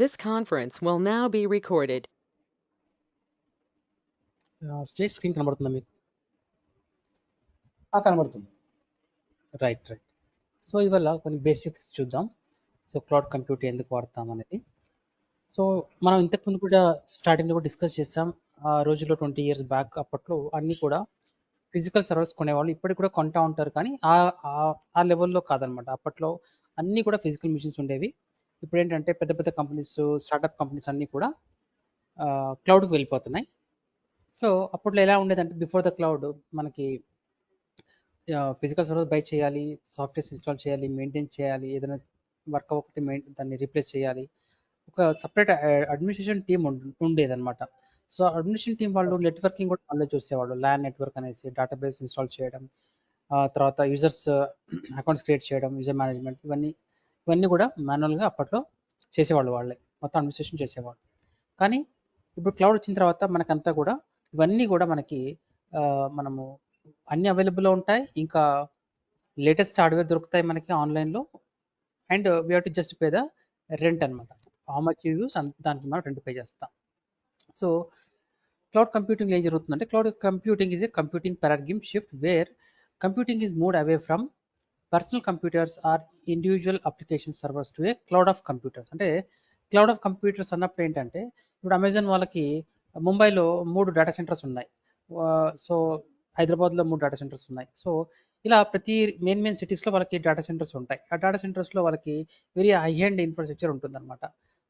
This conference will now be recorded. Stage screen కనబడుతుందా మీకు? కనబడుతుంది. రైట్. సో ఇవాళ కొన్ని బేసిక్స్ చూద్దాం. సో క్లౌడ్ కంప్యూటింగ్ ఎందుకు వాడతాం అనేది. సో మనం ఇంతకుముందు కూడా స్టార్టింగ్లో కూడా డిస్కస్ చేసాం. ఆ రోజుల్లో 20 years బ్యాక్ అప్పట్లో అన్నీ కూడా ఫిజికల్ సర్వర్స్ కొనేవాళ్ళు. ఇప్పటికి కూడా కొంటా ఉంటారు, కానీ ఆ లెవెల్లో కాదనమాట. అప్పట్లో అన్నీ కూడా ఫిజికల్ మిషన్స్ ఉండేవి. ఇప్పుడు ఏంటంటే పెద్ద పెద్ద కంపెనీస్, స్టార్టప్ కంపెనీస్ అన్నీ కూడా క్లౌడ్కి వెళ్ళిపోతున్నాయి. సో అప్పట్లో ఎలా ఉండేదంటే బిఫోర్ ద క్లౌడ్ మనకి ఫిజికల్ సర్వర్ బై చేయాలి, సాఫ్ట్వేర్స్ ఇన్స్టాల్ చేయాలి, మెయింటైన్ చేయాలి, ఏదైనా వర్క్ అవ్వకపోతే దాన్ని రీప్లేస్ చేయాలి. ఒక సపరేట్ అడ్మినిస్ట్రేషన్ టీమ్ ఉండేదన్నమాట. సో అడ్మినిస్ట్రేషన్ టీం వాళ్ళు నెట్వర్కింగ్ కూడా వాళ్ళే చూసేవాళ్ళు. ల్యాన్ నెట్వర్క్ అనేసి డేటాబేస్ ఇన్స్టాల్ చేయడం, తర్వాత యూజర్స్ అకౌంట్స్ క్రియేట్ చేయడం, యూజర్ మేనేజ్మెంట్, ఇవన్నీ కూడా మాన్యువల్గా అప్పట్లో చేసేవాళ్ళు వాళ్ళే, మొత్తం అడ్మినిస్ట్రేషన్ చేసేవాళ్ళు. కానీ ఇప్పుడు క్లౌడ్ వచ్చిన తర్వాత మనకంతా కూడా ఇవన్నీ కూడా మనకి మనము అన్ని అవైలబుల్లో ఉంటాయి. ఇంకా లేటెస్ట్ హార్డ్వేర్ దొరుకుతాయి మనకి ఆన్లైన్లో. And we have to just pay the rent అనమాట. హౌ మచ్ యూ యూస్ దానికి మనం రెంట్ పే చేస్తాం. సో క్లౌడ్ కంప్యూటింగ్ ఏం జరుగుతుందంటే, cloud computing is a computing paradigm shift where computing is moved away from personal computers or individual application servers to a cloud of computers. అంటే cloud of computers అన్నప్పుడు ఏంటంటే, ఇప్పుడు Amazon వాళ్ళకి ముంబైలో 3 data centres ఉన్నాయి. So హైదరాబాద్లో 3 data centres ఉన్నాయి. So ఇలా ప్రతి మెయిన్ సిటీస్లో వాళ్ళకి డేటా సెంటర్స్ ఉంటాయి. ఆ డేటా సెంటర్స్లో వాళ్ళకి వెరీ హై అండ్ ఇన్ఫ్రాస్ట్రక్చర్ ఉంటుందన్నమాట.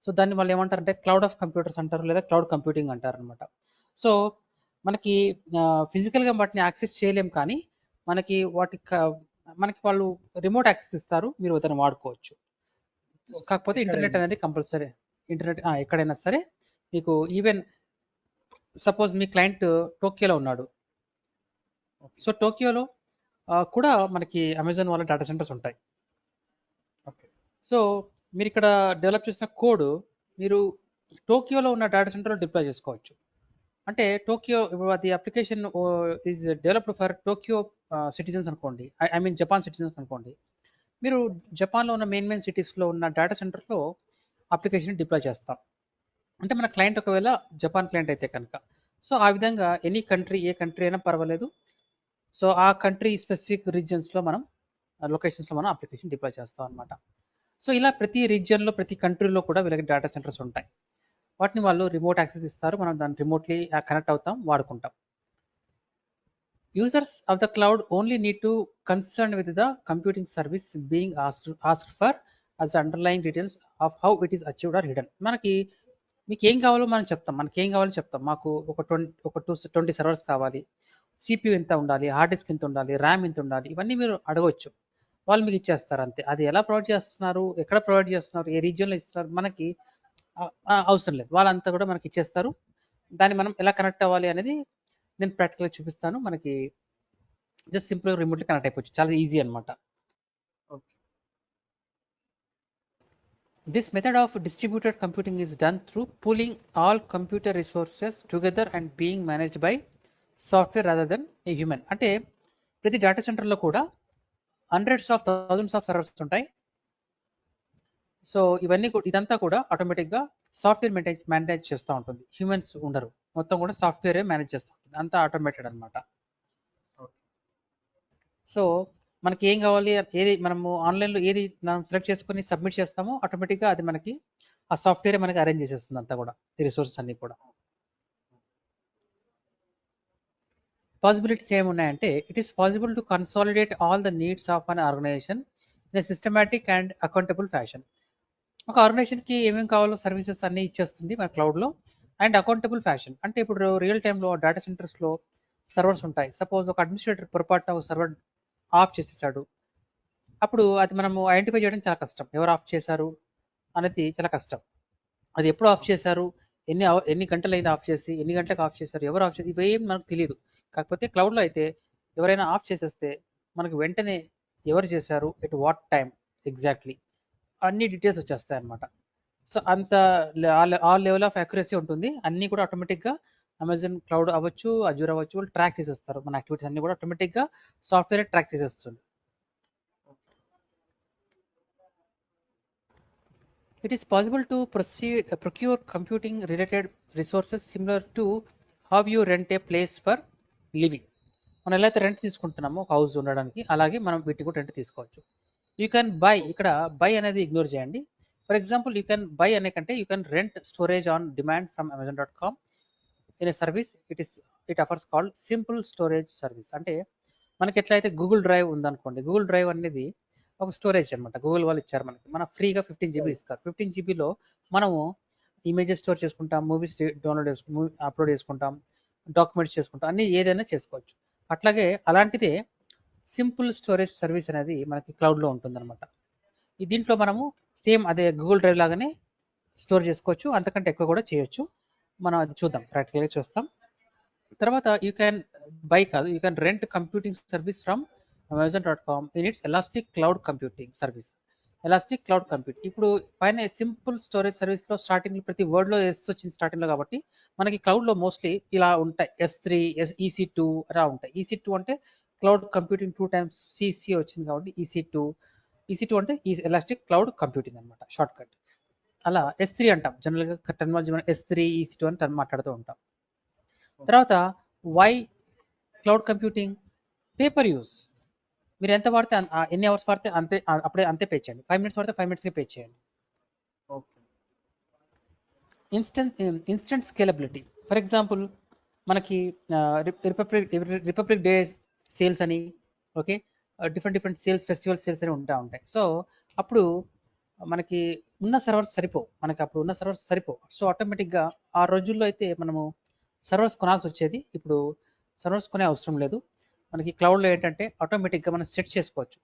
సో దాన్ని వాళ్ళు ఏమంటారంటే క్లౌడ్ ఆఫ్ కంప్యూటర్స్ అంటారు, లేదా క్లౌడ్ కంప్యూటింగ్ అంటారు అనమాట. సో మనకి ఫిజికల్గా వాటిని యాక్సెస్ చేయలేం, కానీ మనకి మనకి వాళ్ళు రిమోట్ యాక్సెస్ ఇస్తారు, మీరు దాన్ని వాడుకోవచ్చు. కాకపోతే ఇంటర్నెట్ అనేది కంపల్సరీ. ఇంటర్నెట్ ఎక్కడైనా సరే మీకు, ఈవెన్ సపోజ్ మీ క్లయింట్ టోక్యోలో ఉన్నాడు. సో టోక్యోలో కూడా మనకి అమెజాన్ వాళ్ళ డేటా సెంటర్స్ ఉంటాయి. ఓకే. సో మీరు ఇక్కడ డెవలప్ చేసిన కోడ్ మీరు టోక్యోలో ఉన్న డేటా సెంటర్లో డిప్లాయ్ చేసుకోవచ్చు. అంటే టోక్యో, ఇప్పుడు అది application is developed for Tokyo citizens అనుకోండి, ఐ మీన్ జపాన్ సిటిజన్స్ అనుకోండి. మీరు జపాన్లో ఉన్న మెయిన్ సిటీస్లో ఉన్న డేటా సెంటర్లో అప్లికేషన్ డిప్లాయ్ చేస్తాం. అంటే మన క్లయింట్ ఒకవేళ జపాన్ క్లయింట్ అయితే కనుక, సో ఆ విధంగా ఎనీ కంట్రీ, ఏ కంట్రీ అయినా పర్వాలేదు. సో ఆ కంట్రీ స్పెసిఫిక్ రీజియన్స్లో మనం లొకేషన్స్లో మనం అప్లికేషన్ డిప్లాయ్ చేస్తాం అనమాట. సో ఇలా ప్రతి రీజియన్లో, ప్రతి కంట్రీలో కూడా వీళ్ళకి డేటా సెంటర్స్ ఉంటాయి. వాటిని వాళ్ళు రిమోట్ యాక్సెస్ ఇస్తారు, మనం దాన్ని రిమోట్లీ కనెక్ట్ అవుతాం, వాడుకుంటాం. Users of the cloud only need to concern with the computing service being asked for as the underlying details of how it is achieved or hidden. మనకి మీకు ఏం కావాలో మనం చెప్తాం, మనకి ఏం కావాలో చెప్తాం. మాకు ఒక 20 సర్వర్స్ కావాలి, సిపియు ఎంత ఉండాలి, హార్డ్ డిస్క్ ఎంత ఉండాలి, ర్యామ్ ఎంత ఉండాలి, ఇవన్నీ మీరు అడగవచ్చు. వాళ్ళు మీకు ఇచ్చేస్తారు అంతే. అది ఎలా ప్రొవైడ్ చేస్తున్నారు, ఎక్కడ ప్రొవైడ్ చేస్తున్నారు, ఏ రీజియన్లో ఇస్తున్నారు, మనకి అవసరం లేదు. వాళ్ళంతా కూడా మనకి ఇచ్చేస్తారు. దాన్ని మనం ఎలా కనెక్ట్ అవ్వాలి అనేది నేను ప్రాక్టికల్గా చూపిస్తాను. మనకి జస్ట్ సింపుల్గా రిమోట్లీ కనెక్ట్ అయిపోవచ్చు, చాలా ఈజీ అనమాట. This method of distributed computing is done through pooling all computer resources together and being managed by software rather than a human. అంటే ప్రతి డేటా సెంటర్లో కూడా hundreds of thousands of servers ఉంటాయి. So ఇదంతా కూడా ఆటోమేటిక్గా సాఫ్ట్వేర్ మేనేజ్ చేస్తూ ఉంటుంది. హ్యూమన్స్ ఉండరు, మొత్తం కూడా సాఫ్ట్వేరే మేనేజ్ చేస్తూ ఉంటుంది, అంతా ఆటోమేటెడ్ అనమాట. సో మనకి ఏం కావాలి, ఏది మనము ఆన్లైన్లో ఏది మనం సెలెక్ట్ చేసుకొని సబ్మిట్ చేస్తామో ఆటోమేటిక్గా అది మనకి ఆ సాఫ్ట్వేరే మనకి అరేంజ్ చేసేస్తుంది అంతా కూడా, ఈ రిసోర్సెస్ అన్ని కూడా. పాసిబిలిటీస్ ఏమున్నాయంటే, it is possible to consolidate all the needs of an organisation in a systematic and accountable fashion. ఒక ఆర్గనైజేషన్కి ఏమేమి కావాలో సర్వీసెస్ అన్నీ ఇచ్చేస్తుంది మన క్లౌడ్లో. అండ్ అకౌంటబుల్ ఫ్యాషన్ అంటే, ఇప్పుడు రియల్ టైంలో డేటా సెంటర్స్లో సర్వర్స్ ఉంటాయి. సపోజ్ ఒక అడ్మినిస్ట్రేటర్ పొరపాటున ఒక సర్వర్ ఆఫ్ చేసేసాడు, అప్పుడు అది మనము ఐడెంటిఫై చేయడం చాలా కష్టం. ఎవరు ఆఫ్ చేశారు అనేది చాలా కష్టం. అది ఎప్పుడు ఆఫ్ చేశారు, ఎన్ని గంటలు అయింది ఆఫ్ చేసి, ఎన్ని గంటలకు ఆఫ్ చేశారు, ఎవరు ఆఫ్ చేసి, ఇవేం మనకు తెలియదు. కాకపోతే క్లౌడ్లో అయితే ఎవరైనా ఆఫ్ చేసేస్తే మనకు వెంటనే ఎవరు చేశారు, ఎట్ వాట్ టైం ఎగ్జాక్ట్లీ అన్ని డీటెయిల్స్ వచ్చేస్తాయి అన్నమాట. సో అంత ఆ లెవెల్ ఆఫ్ అక్యురసీ ఉంటుంది. అన్నీ కూడా ఆటోమేటిక్గా అమెజాన్ క్లౌడ్ అవ్వచ్చు, అజూర్ అవ్వచ్చు, వాళ్ళు ట్రాక్ చేసేస్తారు. మన యాక్టివిటీస్ అన్ని కూడా ఆటోమేటిక్గా సాఫ్ట్వేర్ ట్రాక్ చేసేస్తుంది. It is possible to procure computing related resources similar to how you rent a place for living. మనం ఎలా అయితే రెంట్ తీసుకుంటున్నామో ఒక హౌస్ ఉండడానికి, అలాగే మనం వీటిని కూడా రెంట్ తీసుకోవచ్చు. యూ క్యాన్ బై, ఇక్కడ బై అనేది ఇగ్నోర్ చేయండి. For example you can buy అనే కంటే you can rent storage on demand from amazon.com in a service it affairs called simple storage service. అంటే మనకి ఎట్లయితే గూగుల్ డ్రైవ్ ఉందనుకోండి, గూగుల్ డ్రైవ్ అనేది ఒక స్టోరేజ్ అనమాట. గూగుల్ వాళ్ళు ఇచ్చారు మనకి, మన ఫ్రీగా 15 GB ఇస్తారు. 15 GBలో మనము ఇమేజెస్ స్టోర్ చేసుకుంటాం, మూవీస్ డౌన్లోడ్ చేసుకుంటాం, అప్లోడ్ చేసుకుంటాం, డాక్యుమెంట్స్ చేసుకుంటాం, అన్ని ఏదైనా చేసుకోవచ్చు. అట్లాగే అలాంటిదే సింపుల్ స్టోరేజ్ సర్వీస్ అనేది మనకి క్లౌడ్లో ఉంటుందన్నమాట. దీంట్లో మనము సేమ్ అదే గూగుల్ డ్రైవ్ లాగానే స్టోర్ చేసుకోవచ్చు, అంతకంటే ఎక్కువ కూడా చేయొచ్చు. మనం అది చూద్దాం, ప్రాక్టికల్గా చూస్తాం. తర్వాత యూ క్యాన్ బై కాదు, you can rent computing service from amazon.com in it's elastic cloud computing service. Elastic cloud computing ఇప్పుడు పైన సింపుల్ స్టోరేజ్ సర్వీస్లో స్టార్టింగ్లో ప్రతి వర్డ్లో ఎస్ వచ్చింది స్టార్టింగ్లో, కాబట్టి మనకి క్లౌడ్లో మోస్ట్లీ ఇలా ఉంటాయి. S3 EC2 అలా ఉంటాయి. EC2 అంటే క్లౌడ్ కంప్యూటింగ్ 2 times CC వచ్చింది కాబట్టి EC2 అంటే ఎలాస్టిక్ క్లౌడ్ కంప్యూటింగ్ అనమాట, షార్ట్ కట్. అలా S3 అంటాం జనరల్గా టెక్నాలజీ, మనం S3 EC2 అని మాట్లాడుతూ ఉంటాం. తర్వాత why cloud computing? Pay per use. మీరు ఎంత వాడితే ఎన్ని అవర్స్ వాడితే అంతే, అప్పుడే అంతే పే చేయండి. 5 minutes వాడితే 5 minutesకే పే చేయండి. Okay. Instant scalability. For example మనకి రిపబ్లిక్ డే సేల్స్ అని, okay, different sales, festival sales అని ఉంటాయి. సో అప్పుడు మనకి ఉన్న సర్వర్స్ సరిపోవు. సో ఆటోమేటిక్గా ఆ రోజుల్లో అయితే మనము సర్వర్స్ కొనాల్సి వచ్చేది. ఇప్పుడు సర్వర్స్ కొనే అవసరం లేదు. మనకి క్లౌడ్లో ఏంటంటే ఆటోమేటిక్గా మనం సెట్ చేసుకోవచ్చు.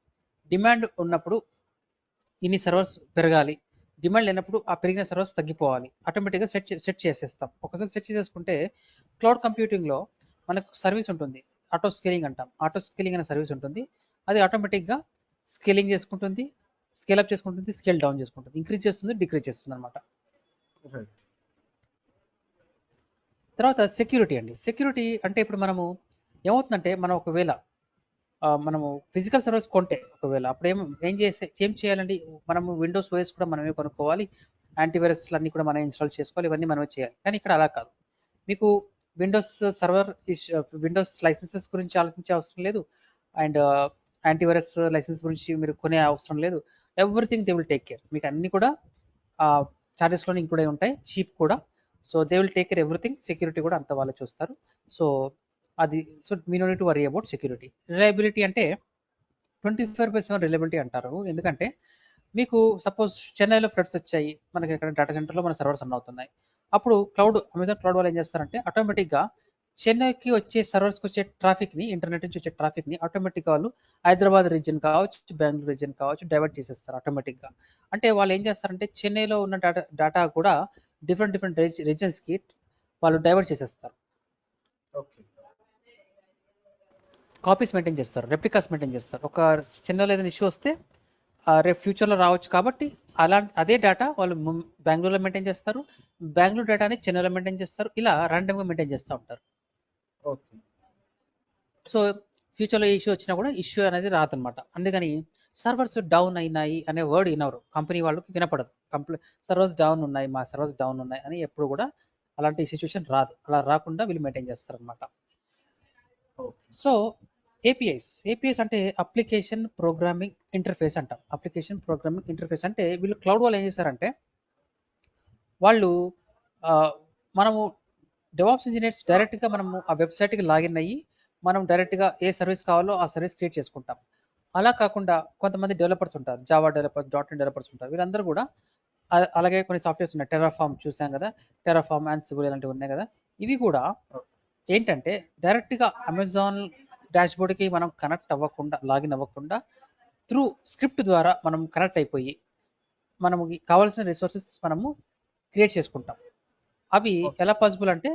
డిమాండ్ ఉన్నప్పుడు ఇన్ని సర్వర్స్ పెరగాలి, డిమాండ్ లేనప్పుడు ఆ పెరిగిన సర్వర్స్ తగ్గిపోవాలి, ఆటోమేటిక్గా సెట్ చేసేస్తాం. ఒకసారి సెట్ చేసేసుకుంటే క్లౌడ్ కంప్యూటింగ్లో మనకు సర్వీస్ ఉంటుంది, ఆటో స్కేలింగ్ అంటాం. ఆటో స్కేలింగ్ అనే సర్వీస్ ఉంటుంది. అది ఆటోమేటిక్గా స్కేలింగ్ చేసుకుంటుంది, స్కేల్ అప్ చేసుకుంటుంది, స్కేల్ డౌన్ చేసుకుంటుంది, ఇంక్రీజ్ చేస్తుంది, డిక్రీజ్ చేస్తుంది అనమాట. రైట్. తర్వాత సెక్యూరిటీ అండి. సెక్యూరిటీ అంటే ఇప్పుడు మనము ఏమవుతుందంటే, మనం ఒకవేళ మనము ఫిజికల్ సర్వీస్ కొంటే ఒకవేళ అప్పుడు ఏం చేయాలండి, మనము విండోస్ ఓఎస్ కూడా మనమే కొనుక్కోవాలి, యాంటీవైరస్లు అన్నీ కూడా మనమే ఇన్స్టాల్ చేసుకోవాలి, ఇవన్నీ మనమే చేయాలి. కానీ ఇక్కడ అలా కాదు. మీకు విండోస్ సర్వర్ విండోస్ లైసెన్సెస్ గురించి ఆలోచించే అవసరం లేదు, అండ్ యాంటీవైరస్ లైసెన్స్ గురించి మీరు కొనే అవసరం లేదు. Everything they will take care. మీకు అన్ని కూడా చార్జెస్లోనే ఇంక్లూడ్ అయి ఉంటాయి, చీప్ కూడా. So they will take care everything. Security కూడా అంత వాళ్ళే చూస్తారు. సో మీ no need to worry about security. Reliability అంటే 24/7 రిలయబిలిటీ అంటారు. ఎందుకంటే మీకు సపోజ్ చెన్నైలో ఫ్లడ్స్ వచ్చాయి, మనకి ఇక్కడ డేటా సెంటర్లో మన సర్వర్స్ రన్ అవుతున్నాయి. అప్పుడు అమెజాన్ క్లౌడ్ వాళ్ళు ఏం చేస్తారంటే ఆటోమేటిక్గా చెన్నైకి వచ్చే సర్వర్స్కి వచ్చే ట్రాఫిక్ని, ఇంటర్నెట్ నుంచి వచ్చే ట్రాఫిక్ని ఆటోమేటిక్గా వాళ్ళు హైదరాబాద్ రీజియన్ కావచ్చు, బెంగళూరు రీజియన్ కావచ్చు, డైవర్ట్ చేసేస్తారు ఆటోమేటిక్గా. అంటే వాళ్ళు ఏం చేస్తారంటే చెన్నైలో ఉన్న డేటా కూడా డిఫరెంట్ రీజన్స్కి వాళ్ళు డైవర్ట్ చేసేస్తారు. ఓకే. కాపీస్ మెయింటైన్ చేస్తారు, రెప్లికాస్ మెయింటైన్ చేస్తారు. ఒక చెన్నైలో ఏదైనా ఇష్యూ వస్తే రేపు ఫ్యూచర్లో రావచ్చు, కాబట్టి అదే డేటా వాళ్ళు బెంగళూరులో మెయింటైన్ చేస్తారు, బెంగళూరు డేటాని చెన్నైలో మెయింటైన్ చేస్తారు, ఇలా ర్యాండమ్గా మెయింటైన్ చేస్తూ ఉంటారు. ఓకే. సో ఫ్యూచర్లో ఏ ఇష్యూ వచ్చినా కూడా ఇష్యూ అనేది రాదనమాట. అందుకని సర్వర్స్ డౌన్ అయినాయి అనే వర్డ్ వినరు, కంపెనీ వాళ్ళకి వినపడదు. సర్వర్స్ డౌన్ ఉన్నాయి, మా సర్వర్స్ డౌన్ ఉన్నాయి అని ఎప్పుడు కూడా అలాంటి సిచ్యువేషన్ రాదు. అలా రాకుండా వీళ్ళు మెయింటైన్ చేస్తారు అనమాట. సో ఏపీఐస్ అంటే అప్లికేషన్ ప్రోగ్రామింగ్ ఇంటర్ఫేస్ అంటాం. అప్లికేషన్ ప్రోగ్రామింగ్ ఇంటర్ఫేస్ అంటే వీళ్ళు క్లౌడ్ వాళ్ళు ఏం చేశారంటే, వాళ్ళు మనము డెవాప్స్ ఇంజనీర్స్ డైరెక్ట్గా మనము ఆ వెబ్సైట్కి లాగిన్ అయ్యి మనం డైరెక్ట్గా ఏ సర్వీస్ కావాలో ఆ సర్వీస్ క్రియేట్ చేసుకుంటాం. అలా కాకుండా కొంతమంది డెవలపర్స్ ఉంటారు, జావా డెవలపర్స్, .NET డెవలపర్స్ ఉంటారు. వీళ్ళందరూ కూడా అలాగే కొన్ని సాఫ్ట్వేర్స్ ఉన్నాయి, టెరాఫామ్ చూసాం కదా, టెరాఫామ్, యాన్సిబుల్ ఇలాంటివి ఉన్నాయి కదా. ఇవి కూడా ఏంటంటే డైరెక్ట్గా అమెజాన్ డాష్బోర్డ్కి మనం కనెక్ట్ అవ్వకుండా, లాగిన్ అవ్వకుండా త్రూ స్క్రిప్ట్ ద్వారా మనం కనెక్ట్ అయిపోయి మనకి కావాల్సిన రిసోర్సెస్ మనము క్రియేట్ చేసుకుంటాం. అవి ఎలా పాసిబుల్ అంటే,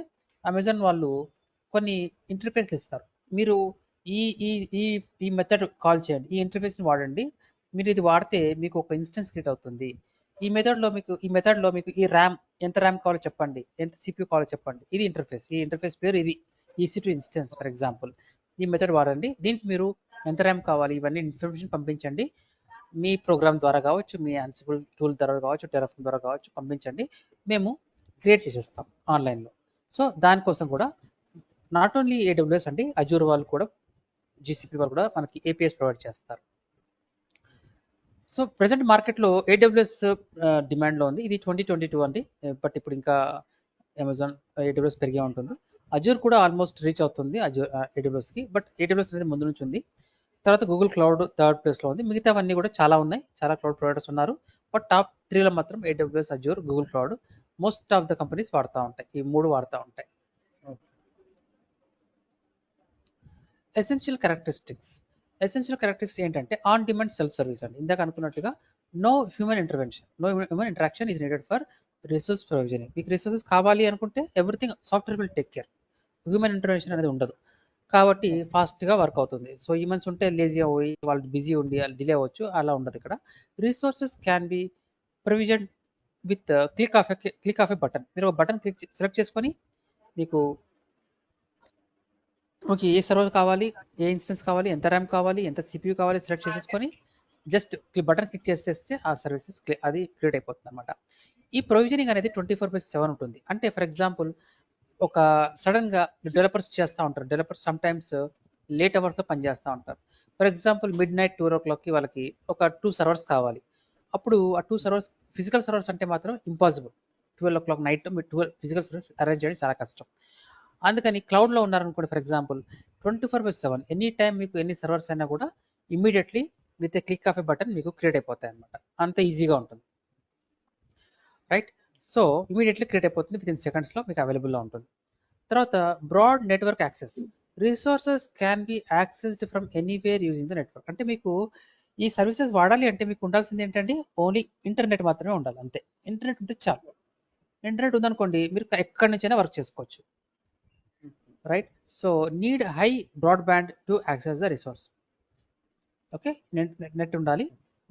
అమెజాన్ వాళ్ళు కొన్ని ఇంటర్ఫేస్లు ఇస్తారు. మీరు ఈ ఈ ఈ ఈ మెథడ్ కాల్ చేయండి, ఈ ఇంటర్ఫేస్ని వాడండి, మీరు ఇది వాడితే మీకు ఒక ఇన్స్టెన్స్ క్రియేట్ అవుతుంది. ఈ మెథడ్లో మీకు ఈ ర్యామ్ ఎంత ర్యామ్ కావాలో చెప్పండి, ఎంత CPU కావాలో చెప్పండి. ఇది ఇంటర్ఫేస్. ఈ ఇంటర్ఫేస్ పేరు ఇది EC2 ఇన్స్టెన్స్ ఫర్ ఎగ్జాంపుల్. ఈ మెథడ్ వాడండి, దీనికి మీరు ఎంత ర్యామ్ కావాలి ఇవన్నీ ఇన్ఫర్మేషన్ పంపించండి, మీ ప్రోగ్రామ్ ద్వారా కావచ్చు, మీ యాన్సిబుల్ టూల్ ద్వారా కావచ్చు, టెరాఫార్మ్ ద్వారా కావచ్చు పంపించండి, మేము క్రియేట్ చేసేస్తాం ఆన్లైన్లో. సో దానికోసం కూడా నాట్ ఓన్లీ AWS అండి, అజూర్ వాళ్ళు కూడా, GCP వాళ్ళు కూడా మనకి APIs ప్రొవైడ్ చేస్తారు. సో ప్రజెంట్ మార్కెట్లో AWS డిమాండ్లో ఉంది. ఇది 2022 అండి, బట్ ఇప్పుడు ఇంకా అమెజాన్ AWS పెరిగే ఉంటుంది. అజూర్ కూడా ఆల్మోస్ట్ రీచ్ అవుతుంది అజూర్ AWSకి, బట్ AWS అనేది ముందు నుంచి ఉంది. తర్వాత గూగుల్ క్లౌడ్ థర్డ్ ప్లేస్లో ఉంది. మిగతావన్నీ కూడా చాలా ఉన్నాయి, చాలా క్లౌడ్ ప్రొవైడర్స్ ఉన్నారు. బట్ టాప్ 3లో మాత్రం AWS, Azure, Google cloud most of the companies వాడుతూ ఉంటాయి. ఈ 3 వాడుతూ ఉంటాయి. ఎసెన్షియల్ క్యారెక్టరిస్టిక్స్ ఏంటంటే ఆన్ డిమాండ్ సెల్ఫ్ సర్వీస్ అండి. ఇందాక అనుకున్నట్టుగా no human interaction is needed for resource provisioning. మీకు రిసోర్సెస్ కావాలి అనుకుంటే everything software will take care. Human intervention అనేది ఉండదు కాబట్టి ఫాస్ట్గా వర్క్ అవుతుంది. సో హ్యూమన్స్ ఉంటే లేజీ అవ్వి, వాళ్ళు బిజీ ఉండి డిలే అవ్వచ్చు, అలా ఉండదు ఇక్కడ. Resources can B provision with click of a button. మీరు ఒక బటన్ సెలెక్ట్ చేసుకొని మీకు ఓకే ఏ సర్వర్ కావాలి, ఏ ఇన్స్టెన్స్ కావాలి, ఎంత ర్యామ్ కావాలి, ఎంత CPU కావాలి సెలెక్ట్ చేసేసుకొని జస్ట్ బటన్ క్లిక్ చేసేస్తే ఆ సర్వీసెస్ అది క్రియేట్ అయిపోతుంది అనమాట. ఈ ప్రొవిజనింగ్ అనేది 24/7 ఉంటుంది. అంటే ఫర్ ఎగ్జాంపుల్ ఒక సడన్గా డెవలపర్స్ చేస్తూ ఉంటారు. డెవలపర్స్ సమ్ టైమ్స్ లేట్ అవర్స్లో పనిచేస్తూ ఉంటారు. ఫర్ ఎగ్జాంపుల్ midnight 2 o'clockకి వాళ్ళకి ఒక 2 సర్వర్స్ కావాలి. అప్పుడు ఆ 2 సర్వర్స్ ఫిజికల్ సర్వర్స్ అంటే మాత్రం impossible. 12 o'clock night 12 physical servers arrange చేయడం చాలా కష్టం. అందుకని క్లౌడ్లో ఉన్నారనుకోండి, ఫర్ ఎగ్జాంపుల్ 24/7 ఎనీ టైం మీకు ఎన్ని సర్వర్స్ అయినా కూడా immediately with a click of a button మీకు క్రియేట్ అయిపోతాయి అనమాట. అంత ఈజీగా ఉంటుంది, రైట్? సో ఇమీడియట్లీ క్రియేట్ అయిపోతుంది, విత్ ఇన్ సెకండ్స్లో మీకు అవైలబుల్లో ఉంటుంది. తర్వాత broad network access. Resources can be accessed from anywhere using the network. అంటే మీకు ఈ సర్వీసెస్ వాడాలి అంటే మీకు ఉండాల్సింది ఏంటంటే ఓన్లీ ఇంటర్నెట్ మాత్రమే ఉండాలి, అంతే. ఇంటర్నెట్ ఉంటే చాలు. ఇంటర్నెట్ ఉందనుకోండి మీరు ఎక్కడి నుంచైనా వర్క్ చేసుకోవచ్చు, right? So need high broadband to access the resource. Okay, net ఉండాలి.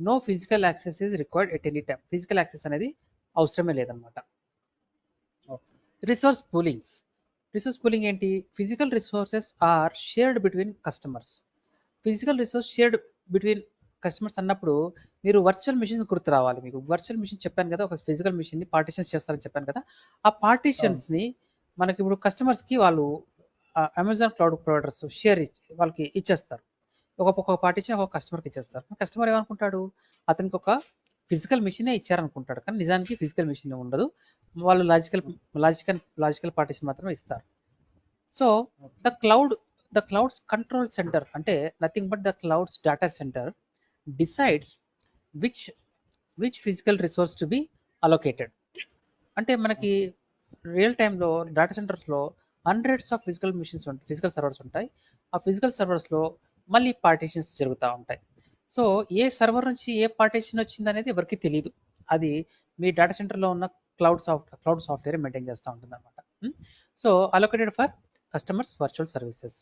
No physical access is required at any time. Physical access అనేది అవసరమే లేదనమాట. రిసోర్స్ పూలింగ్ ఏంటి? Physical resources are shared between customers. Physical resource shared between customers అన్నప్పుడు మీరు virtual machines గుర్తు రావాలి. మీకు వర్చువల్ మిషన్ చెప్పాను కదా, ఒక ఫిజికల్ మిషన్ని పార్టీషన్స్ చేస్తారని చెప్పాను కదా. ఆ పార్టీషన్స్ని మనకి ఇప్పుడు కస్టమర్స్కి వాళ్ళు అమెజాన్ క్లౌడ్ ప్రొవైడర్స్ వాళ్ళకి ఇచ్చేస్తారు. ఒక్కొక్క పార్టీషన్ ఒక కస్టమర్కి ఇచ్చేస్తారు. కస్టమర్ ఏమనుకుంటాడు, అతనికి ఒక ఫిజికల్ మిషనే ఇచ్చారనుకుంటాడు, కానీ నిజానికి ఫిజికల్ మిషన్ ఉండదు. వాళ్ళు లాజికల్ పార్టీషన్ మాత్రమే ఇస్తారు. So the clouds control centre అంటే nothing but the clouds data centre decides which physical resource to be allocated. అంటే మనకి రియల్ టైంలో డేటా సెంటర్స్లో హండ్రెడ్స్ ఆఫ్ ఫిజికల్ సర్వర్స్ ఉంటాయి. ఆ ఫిజికల్ సర్వర్స్లో మళ్ళీ పార్టీషన్స్ జరుగుతూ ఉంటాయి. సో ఏ సర్వర్ నుంచి ఏ పార్టీషన్ వచ్చింది అనేది ఎవరికి తెలియదు. అది మీ డేటా సెంటర్లో ఉన్న క్లౌడ్ సాఫ్ట్వేర్ మెయింటైన్ చేస్తూ ఉంటుంది అనమాట. So allocated for customers virtual services.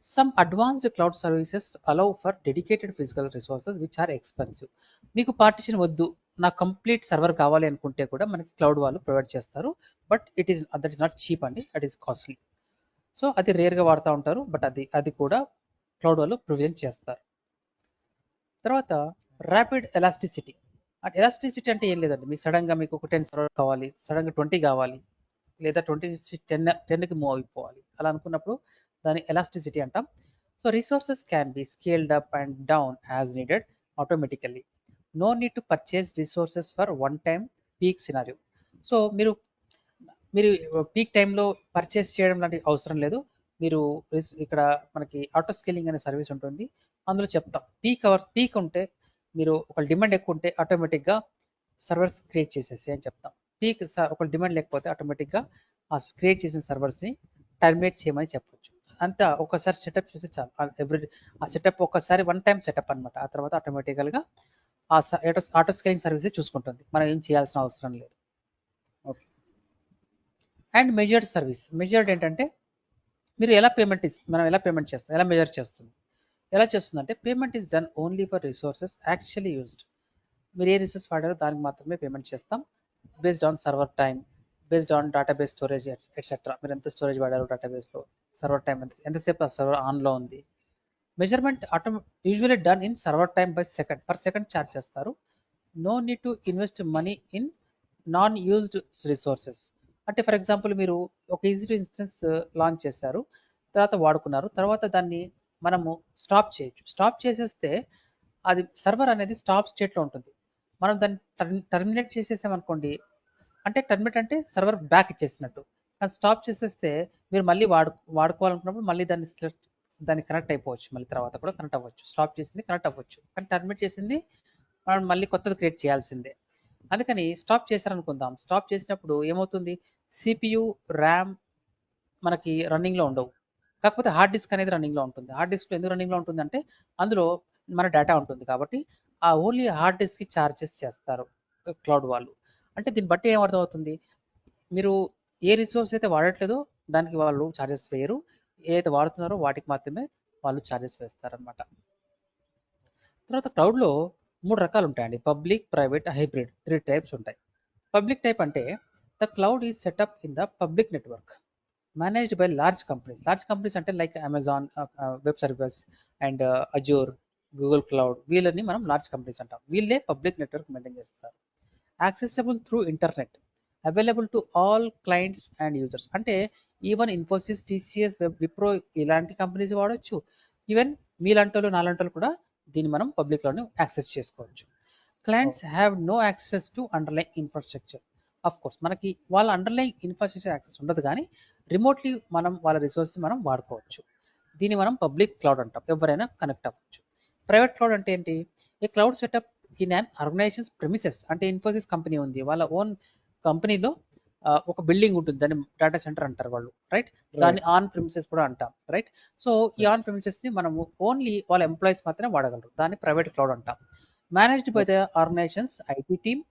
Some advanced cloud services allow for dedicated physical resources which are expensive. మీకు పార్టీషన్ వద్దు, నాకు కంప్లీట్ సర్వర్ కావాలి అనుకుంటే కూడా మనకి క్లౌడ్ వాళ్ళు ప్రొవైడ్ చేస్తారు. But that is not cheap అండి, దట్ ఈస్ కాస్ట్లీ. సో అది రేర్గా వాడుతూ ఉంటారు, బట్ అది కూడా క్లౌడ్ వాళ్ళు ప్రొవిజన్ చేస్తారు. తర్వాత ర్యాపిడ్ ఎలాస్టిసిటీ. అంటే ఏం లేదండి, మీకు సడన్గా మీకు ఒక 10 సర్వర్ కావాలి, సడన్గా 20 కావాలి, లేదా 20 నుంచి 10కి మూవ్ అయిపోవాలి, అలా అనుకున్నప్పుడు దాని ఎలాస్టిసిటీ అంటాం. So resources can be scaled up and down as needed automatically. No need to purchase resources for one time peak scenario. So మీరు పీక్ టైంలో పర్చేస్ చేయడం లాంటి అవసరం లేదు. మీరు ఇక్కడ మనకి ఆటో స్కేలింగ్ అనే సర్వీస్ ఉంటుంది, అందులో చెప్తాం. పీక్ ఉంటే మీరు ఒక డిమాండ్ ఎక్కువ ఉంటే ఆటోమేటిక్గా సర్వర్స్ క్రియేట్ చేసేసి అని చెప్తాం. ఒక డిమాండ్ లేకపోతే ఆటోమేటిక్గా ఆ క్రియేట్ చేసిన సర్వర్స్ని టర్మినేట్ చేయమని చెప్పొచ్చు. అంతా ఒకసారి సెటప్ చేస్తే చాలు. ఆ సెటప్ ఒకసారి వన్ టైం సెటప్ అనమాట. ఆ తర్వాత ఆటోమేటికల్గా ఆ ఆటో స్కేలింగ్ సర్వీస్ చూసుకుంటుంది, మనం ఏం చేయాల్సిన అవసరం లేదు. అండ్ మెజర్డ్ ఏంటంటే మీరు మనం ఎలా పేమెంట్ చేస్తాం, ఎలా మెజర్ చేస్తుంది, ఎలా చేస్తుందంటే payment is done only for resources actually used. మీరు ఏ రిసోర్స్ వాడారో దానికి మాత్రమే పేమెంట్ చేస్తాం, based on server time, based on database storage etcetera. మీరు ఎంత స్టోరేజ్ వాడారు డేటాబేస్లో, సర్వర్ టైం ఎంతసేపు ఆ సర్వర్ ఆన్లో ఉంది, measurement usually done in server time by second, per second charge చేస్తారు. No need to invest money in non used resources. అంటే ఫర్ ఎగ్జాంపుల్ మీరు ఒక ఈజీ ఇన్స్టెన్స్ లాంచ్ చేశారు, తర్వాత వాడుకున్నారు, తర్వాత దాన్ని మనము స్టాప్ చేయొచ్చు. స్టాప్ చేసేస్తే అది సర్వర్ అనేది స్టాప్ స్టేట్లో ఉంటుంది. మనం దాన్ని టర్మినేట్ చేసేసామనుకోండి, అంటే టర్మినేట్ అంటే సర్వర్ బ్యాక్ ఇచ్చేసినట్టు. కానీ స్టాప్ చేసేస్తే మీరు మళ్ళీ వాడుకోవాలనుకున్నప్పుడు మళ్ళీ దాన్ని కనెక్ట్ అయిపోవచ్చు, మళ్ళీ తర్వాత కూడా కనెక్ట్ అవ్వచ్చు. స్టాప్ చేసింది కనెక్ట్ అవ్వచ్చు, కానీ టర్మినేట్ చేసింది మనం మళ్ళీ కొత్తది క్రియేట్ చేయాల్సిందే. అందుకని స్టాప్ చేశారనుకుందాం, స్టాప్ చేసినప్పుడు ఏమవుతుంది, సిపియు ర్యామ్ మనకి రన్నింగ్లో ఉండవు, కాకపోతే హార్డ్ డిస్క్ అనేది రన్నింగ్లో ఉంటుంది. హార్డ్ డిస్క్లో ఎందుకు రన్నింగ్లో ఉంటుంది అంటే అందులో మన డేటా ఉంటుంది కాబట్టి ఆ ఓన్లీ హార్డ్ డిస్క్కి ఛార్జెస్ చేస్తారు క్లౌడ్ వాళ్ళు. అంటే దీన్ని బట్టి ఏం అర్థం అవుతుంది, మీరు ఏ రిసోర్స్ అయితే వాడట్లేదో దానికి వాళ్ళు ఛార్జెస్ వేయరు, ఏదైతే వాడుతున్నారో వాటికి మాత్రమే వాళ్ళు ఛార్జెస్ వేస్తారనమాట. తర్వాత క్లౌడ్లో 3 రకాలు ఉంటాయండి, పబ్లిక్, ప్రైవేట్, హైబ్రిడ్, 3 టైప్స్ ఉంటాయి. పబ్లిక్ టైప్ అంటే the cloud is set up in the public network managed by large companies. Large companies అంటే like Amazon web service and Azure, Google cloud, వీళ్ళని మనం లార్జ్ కంపెనీస్ అంటాం. వీళ్ళే పబ్లిక్ నెట్వర్క్ మెయింటైన్ చేస్తారు. Accessible through internet, available to all clients and users. అంటే even Infosys, TCS, Wipro ఇలాంటి companies వాడచ్చు. Even మీలాంటోళ్ళు నాలాంటోళ్ళు కూడా దీన్ని మనం పబ్లిక్లోనే యాక్సెస్ చేసుకోవచ్చు. Clients have no access to underlying infrastructure. Of course మనకి వాళ్ళ అండర్లైన్ ఇన్ఫ్రాస్ట్రక్చర్ యాక్సెస్ ఉండదు, కానీ రిమోట్లీ మనం వాళ్ళ రిసోర్స్ మనం వాడుకోవచ్చు. దీన్ని మనం పబ్లిక్ క్లౌడ్ అంటాం, ఎవరైనా కనెక్ట్ అవ్వచ్చు. ప్రైవేట్ క్లౌడ్ అంటే ఏంటి, a cloud setup in an organization's premises. అంటే ఇన్ఫోసిస్ కంపెనీ ఉంది, వాళ్ళ ఓన్ కంపెనీలో ఒక బిల్డింగ్ ఉంటుంది, దాన్ని డేటా సెంటర్ అంటారు వాళ్ళు, రైట్. దాన్ని ఆన్ ప్రిమిసెస్ కూడా అంటాం, రైట్. సో ఈ ఆన్ ప్రిమిసెస్ని మనము ఓన్లీ వాళ్ళ ఎంప్లాయీస్ మాత్రమే వాడగలరు, దాన్ని ప్రైవేట్ క్లౌడ్ అంటాం. Managed by the organization's IT team,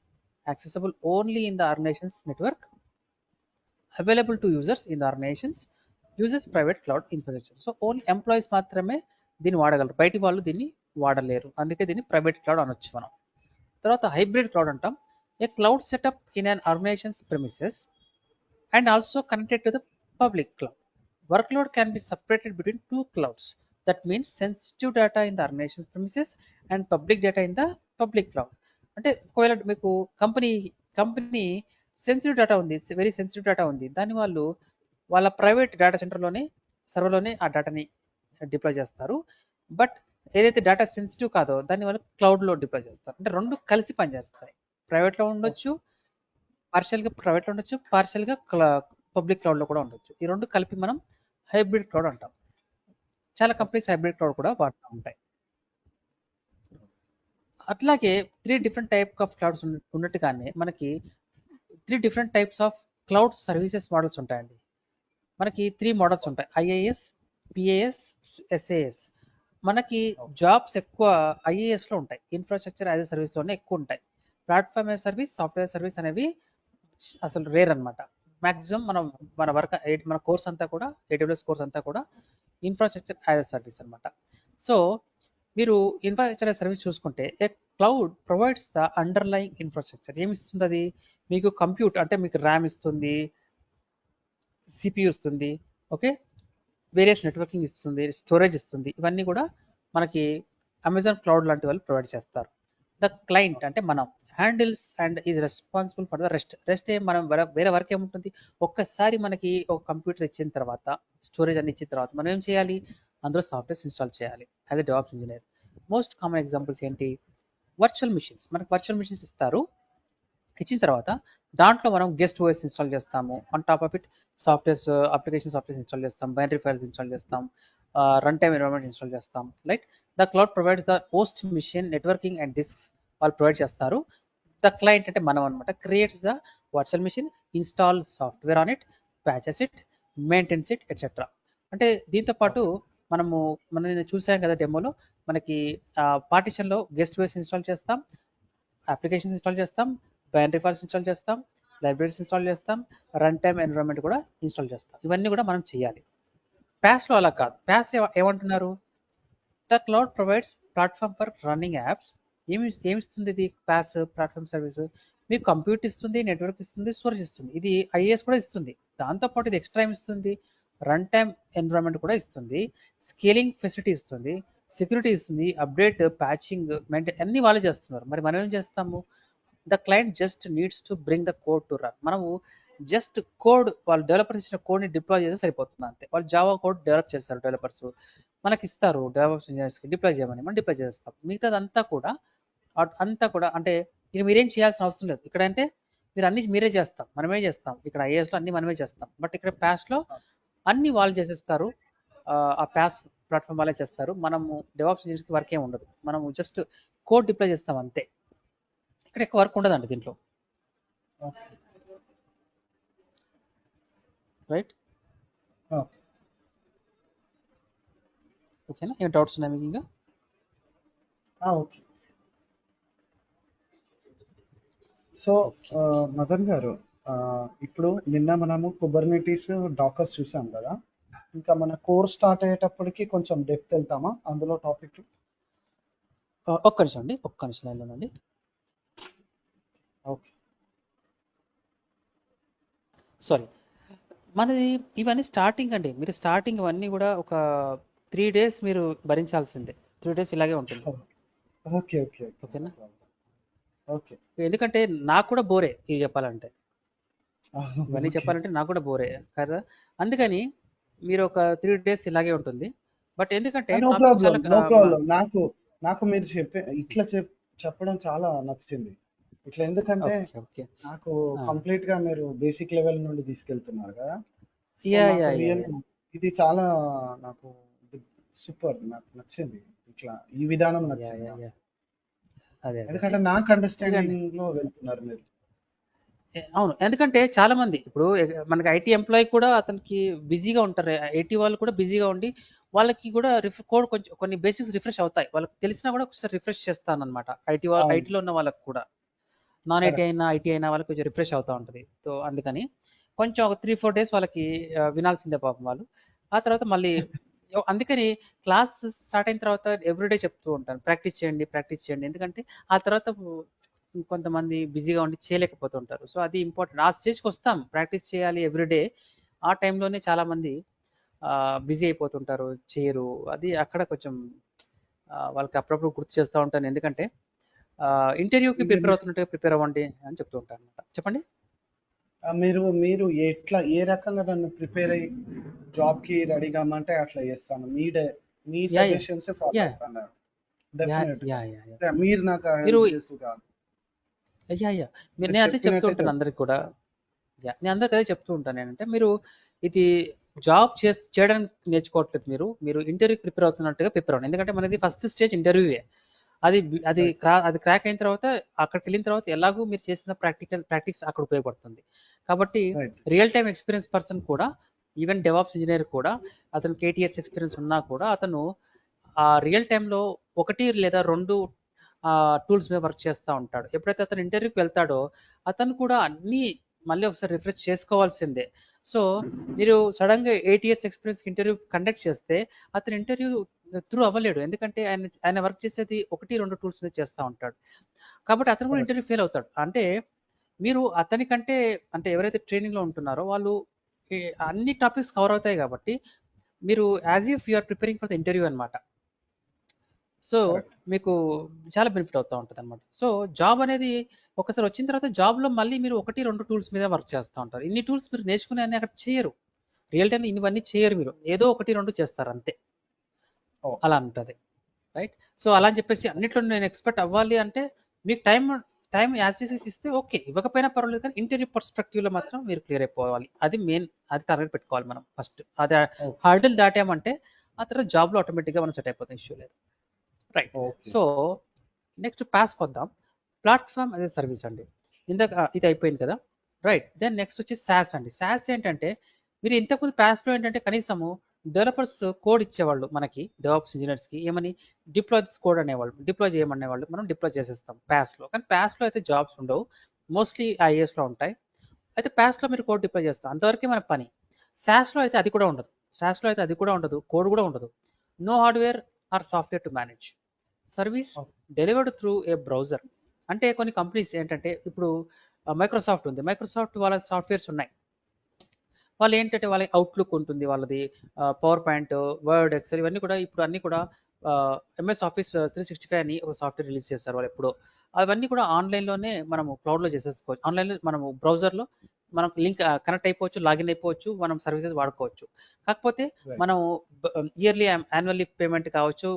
accessible only in the organization's network, available to users in the organizations, uses private cloud infrastructure. So only employees మాత్రమే దీన్ని వాడగలరు, బయటి వాళ్ళు దీన్ని వాడలేరు, అందుకే దీన్ని ప్రైవేట్ క్లౌడ్ అనొచ్చు మనం. తర్వాత హైబ్రిడ్ క్లౌడ్ అంటాం, a cloud setup in an organization's premises and also connected to the public cloud. Workload can be separated between 2 clouds. That means sensitive data in the organization's premises and public data in the public cloud. అంటే ఒకవేళ మీకు company sensitive data ఉంది, very sensitive data ఉంది, దాన్ని వాళ్ళు వాళ్ళ private data సెంటర్లోనే సర్వర్లోనే ఆ డేటాని డిప్లాయ్ చేస్తారు. బట్ ఏదైతే డేటా సెన్సిటివ్ కాదో దాన్ని వాళ్ళు క్లౌడ్లో డిప్లాయ్ చేస్తారు. అంటే రెండు కలిసి పనిచేస్తాయి, ప్రైవేట్లో ఉండొచ్చు, పార్షియల్గా ప్రైవేట్లో ఉండొచ్చు, పార్షియల్గా పబ్లిక్ క్లౌడ్లో కూడా ఉండొచ్చు. ఈ రెండు కలిపి మనం హైబ్రిడ్ క్లౌడ్ అంటాం. చాలా కంపెనీస్ హైబ్రిడ్ క్లౌడ్ కూడా వాడుతూ ఉంటాయి. అట్లాగే 3 డిఫరెంట్ టైప్ ఆఫ్ క్లౌడ్స్ ఉన్నట్టుగానే మనకి 3 different types of cloud services models ఉంటాయండి. మనకి 3 మోడల్స్ ఉంటాయి, ఐఏఎస్, పిఏఎస్, ఎస్ఏఎస్. మనకి జాబ్స్ ఎక్కువ ఐఏఎస్లో ఉంటాయి, ఇన్ఫ్రాస్ట్రక్చర్ యాజ్ ఎ సర్వీస్లోనే ఎక్కువ ఉంటాయి. Platform as service, software service అనేవి అసలు రేర్ అనమాట. మ్యాక్సిమం మన కోర్స్ అంతా కూడా, ఏడబ్ల్యూఎస్ కోర్స్ అంతా కూడా ఇన్ఫ్రాస్ట్రక్చర్ యాజ్ ఎ సర్వీస్ అనమాట. సో మీరు ఇన్ఫ్రాస్ట్రక్చర్ సర్వీస్ చూసుకుంటే a cloud provides the underline infrastructure. ఏమి ఇస్తుంది అది, మీకు కంప్యూట్ అంటే మీకు ర్యామ్ ఇస్తుంది, సిపియు ఇస్తుంది, ఓకే, వేరియస్ నెట్వర్కింగ్ ఇస్తుంది, స్టోరేజ్ ఇస్తుంది. ఇవన్నీ కూడా మనకి అమెజాన్ క్లౌడ్ లాంటి వాళ్ళు ప్రొవైడ్ చేస్తారు. ద క్లయింట్ అంటే మనం handles and is responsible for the rest మనం వేరే వర్క్ ఏముంటుంది, ఒక్కసారి మనకి ఒక కంప్యూటర్ ఇచ్చిన తర్వాత, స్టోరేజ్ అన్ని ఇచ్చిన తర్వాత మనం ఏం చేయాలి, అందులో సాఫ్ట్వేర్స్ ఇన్స్టాల్ చేయాలి as a DevOps engineer. Most common examples ఏంటి, వర్చువల్ మిషన్స్. మనకు వర్చువల్ మిషన్స్ ఇస్తారు, ఇచ్చిన తర్వాత దాంట్లో మనం గెస్ట్ ఓఎస్ ఇన్స్టాల్ చేస్తాము, on top of it softwares, application softwares install చేస్తాం, బైనరీ ఫైల్స్ ఇన్స్టాల్ చేస్తాం, రన్ టైమ్ ఎన్విరాన్మెంట్ ఇన్స్టాల్ చేస్తాం. Right, the cloud provides the host machine, networking and disk వాళ్ళు ప్రొవైడ్ చేస్తారు. ద క్లయింట్ అంటే మనం అనమాట creates the virtual machine, install software on it, patches it, maintains it etcetera. అంటే దీంతో పాటు మనం చూసాం కదా డెమోలో, మనకి పార్టిషన్లో గెస్ట్ ఓఎస్ ఇన్స్టాల్ చేస్తాం, అప్లికేషన్స్ ఇన్స్టాల్ చేస్తాం, బైనరీ ఫైల్స్ ఇన్స్టాల్ చేస్తాం, లైబ్రరీస్ ఇన్స్టాల్ చేస్తాం, రన్ టైమ్ ఎన్విరాన్మెంట్ కూడా ఇన్స్టాల్ చేస్తాం. ఇవన్నీ కూడా మనం చేయాలి. ప్యాస్లో అలా కాదు, ప్యాస్ ఏమంటున్నారు, the cloud provides platform for running apps. ఏమిస్తుంది ఇది, ప్యాస్ ప్లాట్ఫామ్ సర్వీస్ మీకు కంప్యూటర్ ఇస్తుంది, నెట్వర్క్ ఇస్తుంది, స్టోరేజ్ ఇస్తుంది. ఇది ఐఏఎస్ కూడా ఇస్తుంది. దాంతోపాటు ఇది ఎక్స్ట్రా ఏమి ఇస్తుంది, రన్ టైమ్ ఎన్విరాన్మెంట్ కూడా ఇస్తుంది, స్కేలింగ్ ఫెసిలిటీ ఇస్తుంది, సెక్యూరిటీ ఇస్తుంది, అప్డేట్, ప్యాచింగ్, మెయింటైన్ అన్ని వాళ్ళే చేస్తున్నారు. మరి మనం ఏం చేస్తాము? The client just needs to bring the code to run. మనము జస్ట్ కోడ్, వాళ్ళు డెవలపర్ ఇచ్చిన కోడ్ని డిప్లాయ్ చేస్తే సరిపోతుంది అంతే. వాళ్ళు జావా కోడ్ డెవలప్ చేస్తారు డెవలపర్స్, మనకి ఇస్తారు డెవలప్స్ ఇంజనీర్స్కి డిప్లాయ్ చేయమని, మనం డిప్లాయ్ చేస్తాం. మిగతాదంతా కూడా అంటే ఇక మీరేం చేయాల్సిన అవసరం లేదు. ఇక్కడ అంటే మీరు అన్ని మీరే చేస్తాం, మనమే చేస్తాం. ఇక్కడ ఐఏఎస్లో అన్ని మనమే చేస్తాం. బట్ ఇక్కడ ప్యాస్లో అన్ని వాళ్ళు చేసేస్తారు. ఆ ప్యాస్ ప్లాట్ఫామ్ వాళ్ళే చేస్తారు. మనము డెవాప్స్ ఇంజనీర్స్కి వర్క్ ఏమి ఉండదు. మనము జస్ట్ కోడ్ డిప్లాయ్ చేస్తాం అంతే. ఇక్కడ ఎక్కువ వర్క్ ఉండదండి దీంట్లో. Okay right? ఓకే ఓకేనా? ఏం డౌట్స్ ఉన్నాయి మీకు ఇంకా? ఓకే. So okay. మదన్ గారు, ఇప్పుడు నిన్న మనము కుబర్నెటీస్ డాకర్స్ చూసాం కదా, ఇంకా మన కోర్స్ స్టార్ట్ అయ్యేటప్పటికి కొంచెం డెప్త్ వెళ్తామా అందులో టాపిక్? ఒక్క నిమిషం అండి, ఒక్క నిమిషం లైన్లోనండి. ఓకే సారీ, మనది ఇవన్నీ స్టార్టింగ్ అండి. మీరు స్టార్టింగ్ ఇవన్నీ కూడా ఒక 3 days మీరు భరించాల్సిందే. 3 days ఇలాగే ఉంటుంది. ఓకే ఓకే ఓకేనా? ఓకే ఎందుకంటే నాకు కూడా బోరే ఇది చెప్పాలంటే, ఇవన్నీ ఓకే చెప్పాలంటే నాకు కూడా బోరే కదా. అందుకని మీరు ఒక 3 days ఇలాగే ఉంటుంది. బట్ ఎందుకంటే నో టాపిక్ ప్రాబ్లం, చాలా నో ప్రాబ్లం. నాకు మీరు ఇట్లా చెప్పడం చాలా నచ్చింది. ఇట్లా ఎందుకంటే ఓకే ఓకే నాకు కంప్లీట్ గా మీరు బేసిక్ లెవెల్ నుండి తీసుకెళ్తున్నారు కదా. సో యా నాకు యా యా రియల్ ఇది చాలా నాకు సూపర్, నాకు నచ్చింది. ఇట్లా ఈ విధానం యా నచ్చింది యా నాకు. యా అదే అదే ఎందుకంటే నాకు అండర్స్టాండింగ్ లో వెళ్తున్నారు మీరు. అవును. ఎందుకంటే చాలా మంది ఇప్పుడు మనకి ఐటీ ఎంప్లాయీ కూడా అతనికి బిజీగా ఉంటారు. ఐటీ వాళ్ళు కూడా బిజీగా ఉండి వాళ్ళకి కూడా కోడ్ కొంచెం కొన్ని బేసిక్స్ రిఫ్రెష్ అవుతాయి. వాళ్ళకి తెలిసినా కూడా ఒకసారి రిఫ్రెష్ చేస్తానన్నమాట. అవును ఐటీలో ఉన్న వాళ్ళకి కూడా, నాన్ ఐటీ కరెక్ట్. అయినా ఐటీ అయినా వాళ్ళకి కొంచెం రిఫ్రెష్ అవుతూ ఉంటుంది. సో అందుకని కొంచెం ఒక 3-4 days వాళ్ళకి వినాల్సిందే పాపం వాళ్ళు. ఆ తర్వాత మళ్ళీ అందుకని క్లాస్ స్టార్ట్ అయిన తర్వాత ఎవ్రీడే చెప్తూ ఉంటాను, ప్రాక్టీస్ చేయండి, ప్రాక్టీస్ చేయండి. ఎందుకంటే ఆ తర్వాత కొంతమంది బిజీగా ఉండి చేయలేకపోతుంటారు. సో అది ఇంపార్టెంట్. ఆ స్టేజ్కి వస్తాం, ప్రాక్టీస్ చేయాలి ఎవ్రీడే. ఆ టైంలోనే చాలామంది బిజీ అయిపోతుంటారు, చేయరు. అది అక్కడ కొంచెం వాళ్ళకి అప్పుడప్పుడు గుర్తు చేస్తూ ఉంటాను. ఎందుకంటే ఇంటర్వ్యూకి ప్రిపేర్ అవుతున్నట్టుగా ప్రిపేర్ అవ్వండి అని చెప్తూ ఉంటాను అనమాట. చెప్పండి. మీరు ఎట్లా ఏ రకంగా నన్ను ప్రిపేర్ అయ్యి జాబ్ కి రెడీ కామంటే అట్లా చేస్తాను. మీ yeah yeah suggestions follow yeah అవుతాను యా డెఫినెట్ గా. యా యా యా మీరు నాకు మీరు హెల్ప్ చేసి కాదు, యా యా మీరు నేను అదే చెప్తూ చెప్పినట్టే ఉంటాను అందరికి కూడా. నేను అందరికి అదే చెప్తూ ఉంటాను ఏంటంటే, మీరు ఇది జాబ్ చేయడానికి నేర్చుకోవట్లేదు. మీరు ఇంటర్వ్యూకి ప్రిపేర్ అవుతున్నట్టుగా ప్రిపేర్ అవ్వండి. ఎందుకంటే మనది ఫస్ట్ స్టేజ్ ఇంటర్వ్యూయే. అది అది రైట్ అది క్రాక్ అయిన తర్వాత అక్కడికి వెళ్ళిన తర్వాత ఎలాగూ మీరు చేసిన ప్రాక్టీస్ అక్కడ ఉపయోగపడుతుంది. కాబట్టి right real time experience person కూడా, ఈవెన్ డెవాప్స్ ఇంజనీర్ కూడా, అతను KTS ఎక్స్పీరియన్స్ ఉన్నా కూడా అతను ఆ రియల్ టైంలో 1 లేదా 2 టూల్స్ మీద వర్క్ చేస్తూ ఉంటాడు. ఎప్పుడైతే అతను ఇంటర్వ్యూకి వెళ్తాడో అతను కూడా అన్నీ మళ్ళీ ఒకసారి రిఫ్రెష్ చేసుకోవాల్సిందే. సో మీరు సడన్గా 8 years ఎక్స్పీరియన్స్ ఇంటర్వ్యూ కండక్ట్ చేస్తే అతను ఇంటర్వ్యూ త్రూ అవ్వలేడు. ఎందుకంటే ఆయన వర్క్ చేసేది 1-2 టూల్స్ మీద చేస్తూ ఉంటాడు. కాబట్టి అతను కూడా కరెక్ట్ ఇంటర్వ్యూ ఫెయిల్ అవుతాడు. అంటే మీరు అతనికంటే, అంటే ఎవరైతే ట్రైనింగ్లో ఉంటున్నారో వాళ్ళు అన్ని టాపిక్స్ కవర్ అవుతాయి కాబట్టి మీరు as if you are preparing for the interview అనమాట. సో కరెక్ట్ మీకు చాలా బెనిఫిట్ అవుతూ ఉంటుంది అనమాట. సో జాబ్ అనేది ఒకసారి వచ్చిన తర్వాత జాబ్లో మళ్ళీ మీరు 1-2 టూల్స్ మీద వర్క్ చేస్తూ ఉంటారు. ఇన్ని టూల్స్ మీరు నేర్చుకునే అన్ని అక్కడ చేయరు. రియల్ టైం ఇవన్నీ చేయరు. మీరు ఏదో 1-2 చేస్తారు అంతే. ఓకే అలా ఉంటుంది. రైట్? సో అలా అని చెప్పేసి అన్నిట్లో నేను ఎక్స్పర్ట్ అవ్వాలి అంటే మీకు టైం యాజ్ ఇట్ ఈస్ ఇస్తే ఓకే, ఇవ్వకపోయినా పర్వాలేదు, కానీ ఇంటర్వ్యూ పర్స్పెక్టివ్లో మాత్రం మీరు క్లియర్ అయిపోవాలి. అది మెయిన్, అది టార్గెట్ పెట్టుకోవాలి మనం ఫస్ట్. అది ఓకే హర్డిల్ దాటామంటే ఆ తర్వాత జాబ్లో ఆటోమేటిక్గా మనం సెట్ అయిపోతాం, ఇష్యూ లేదు. రైట్. ఓకే సో నెక్స్ట్ పాస్కి వద్దాం. ప్లాట్ఫామ్ అదే సర్వీస్ అండి. ఇందాక ఇది అయిపోయింది కదా. రైట్. దెన్ నెక్స్ట్ వచ్చి SaaS అండి. SaaS ఏంటంటే మీరు ఇంతకుముందు ప్యాస్లో ఏంటంటే కనీసము డెవలపర్స్ కోడ్ ఇచ్చేవాళ్ళు మనకి, డెవాప్స్ ఇంజనీర్స్కి ఏమని, డిప్లాయ్ కోడ్ అనేవాళ్ళు, డిప్లాయ్ చేయమనేవాళ్ళు. మనం డిప్లాయ్ చేసేస్తాం ప్యాస్లో. కానీ ప్యాస్లో అయితే జాబ్స్ ఉండవు, మోస్ట్లీ ఐఏఎస్లో ఉంటాయి. అయితే ప్యాస్లో మీరు కోడ్ డిప్లాయ్ చేస్తాం, అంతవరకే మన పని. SaaSలో అయితే అది కూడా ఉండదు, కోడ్ కూడా ఉండదు. No hardware or software to manage. Service delivered through a browser. అంటే కొన్ని కంపెనీస్ ఏంటంటే, ఇప్పుడు మైక్రోసాఫ్ట్ ఉంది, మైక్రోసాఫ్ట్ వాళ్ళ సాఫ్ట్వేర్స్ ఉన్నాయి. వాళ్ళు ఏంటంటే వాళ్ళకి అవుట్లుక్ ఉంటుంది, వాళ్ళది పవర్ పాయింట్, వర్డ్, ఎక్సెల్, ఇవన్నీ కూడా ఇప్పుడు అన్నీ కూడా ఎంఎస్ ఆఫీస్ 365 అని ఒక సాఫ్ట్వేర్ రిలీజ్ చేస్తారు వాళ్ళు ఎప్పుడో. అవన్నీ కూడా ఆన్లైన్లోనే మనము క్లౌడ్లో చేసేసుకోవచ్చు. ఆన్లైన్లో మనము బ్రౌజర్లో మనం లింక్ కనెక్ట్ అయిపోవచ్చు, లాగిన్ అయిపోవచ్చు, మనం సర్వీసెస్ వాడుకోవచ్చు. కాకపోతే Right. మనం ఇయర్లీ యాన్యువల్లీ పేమెంట్ కావచ్చు,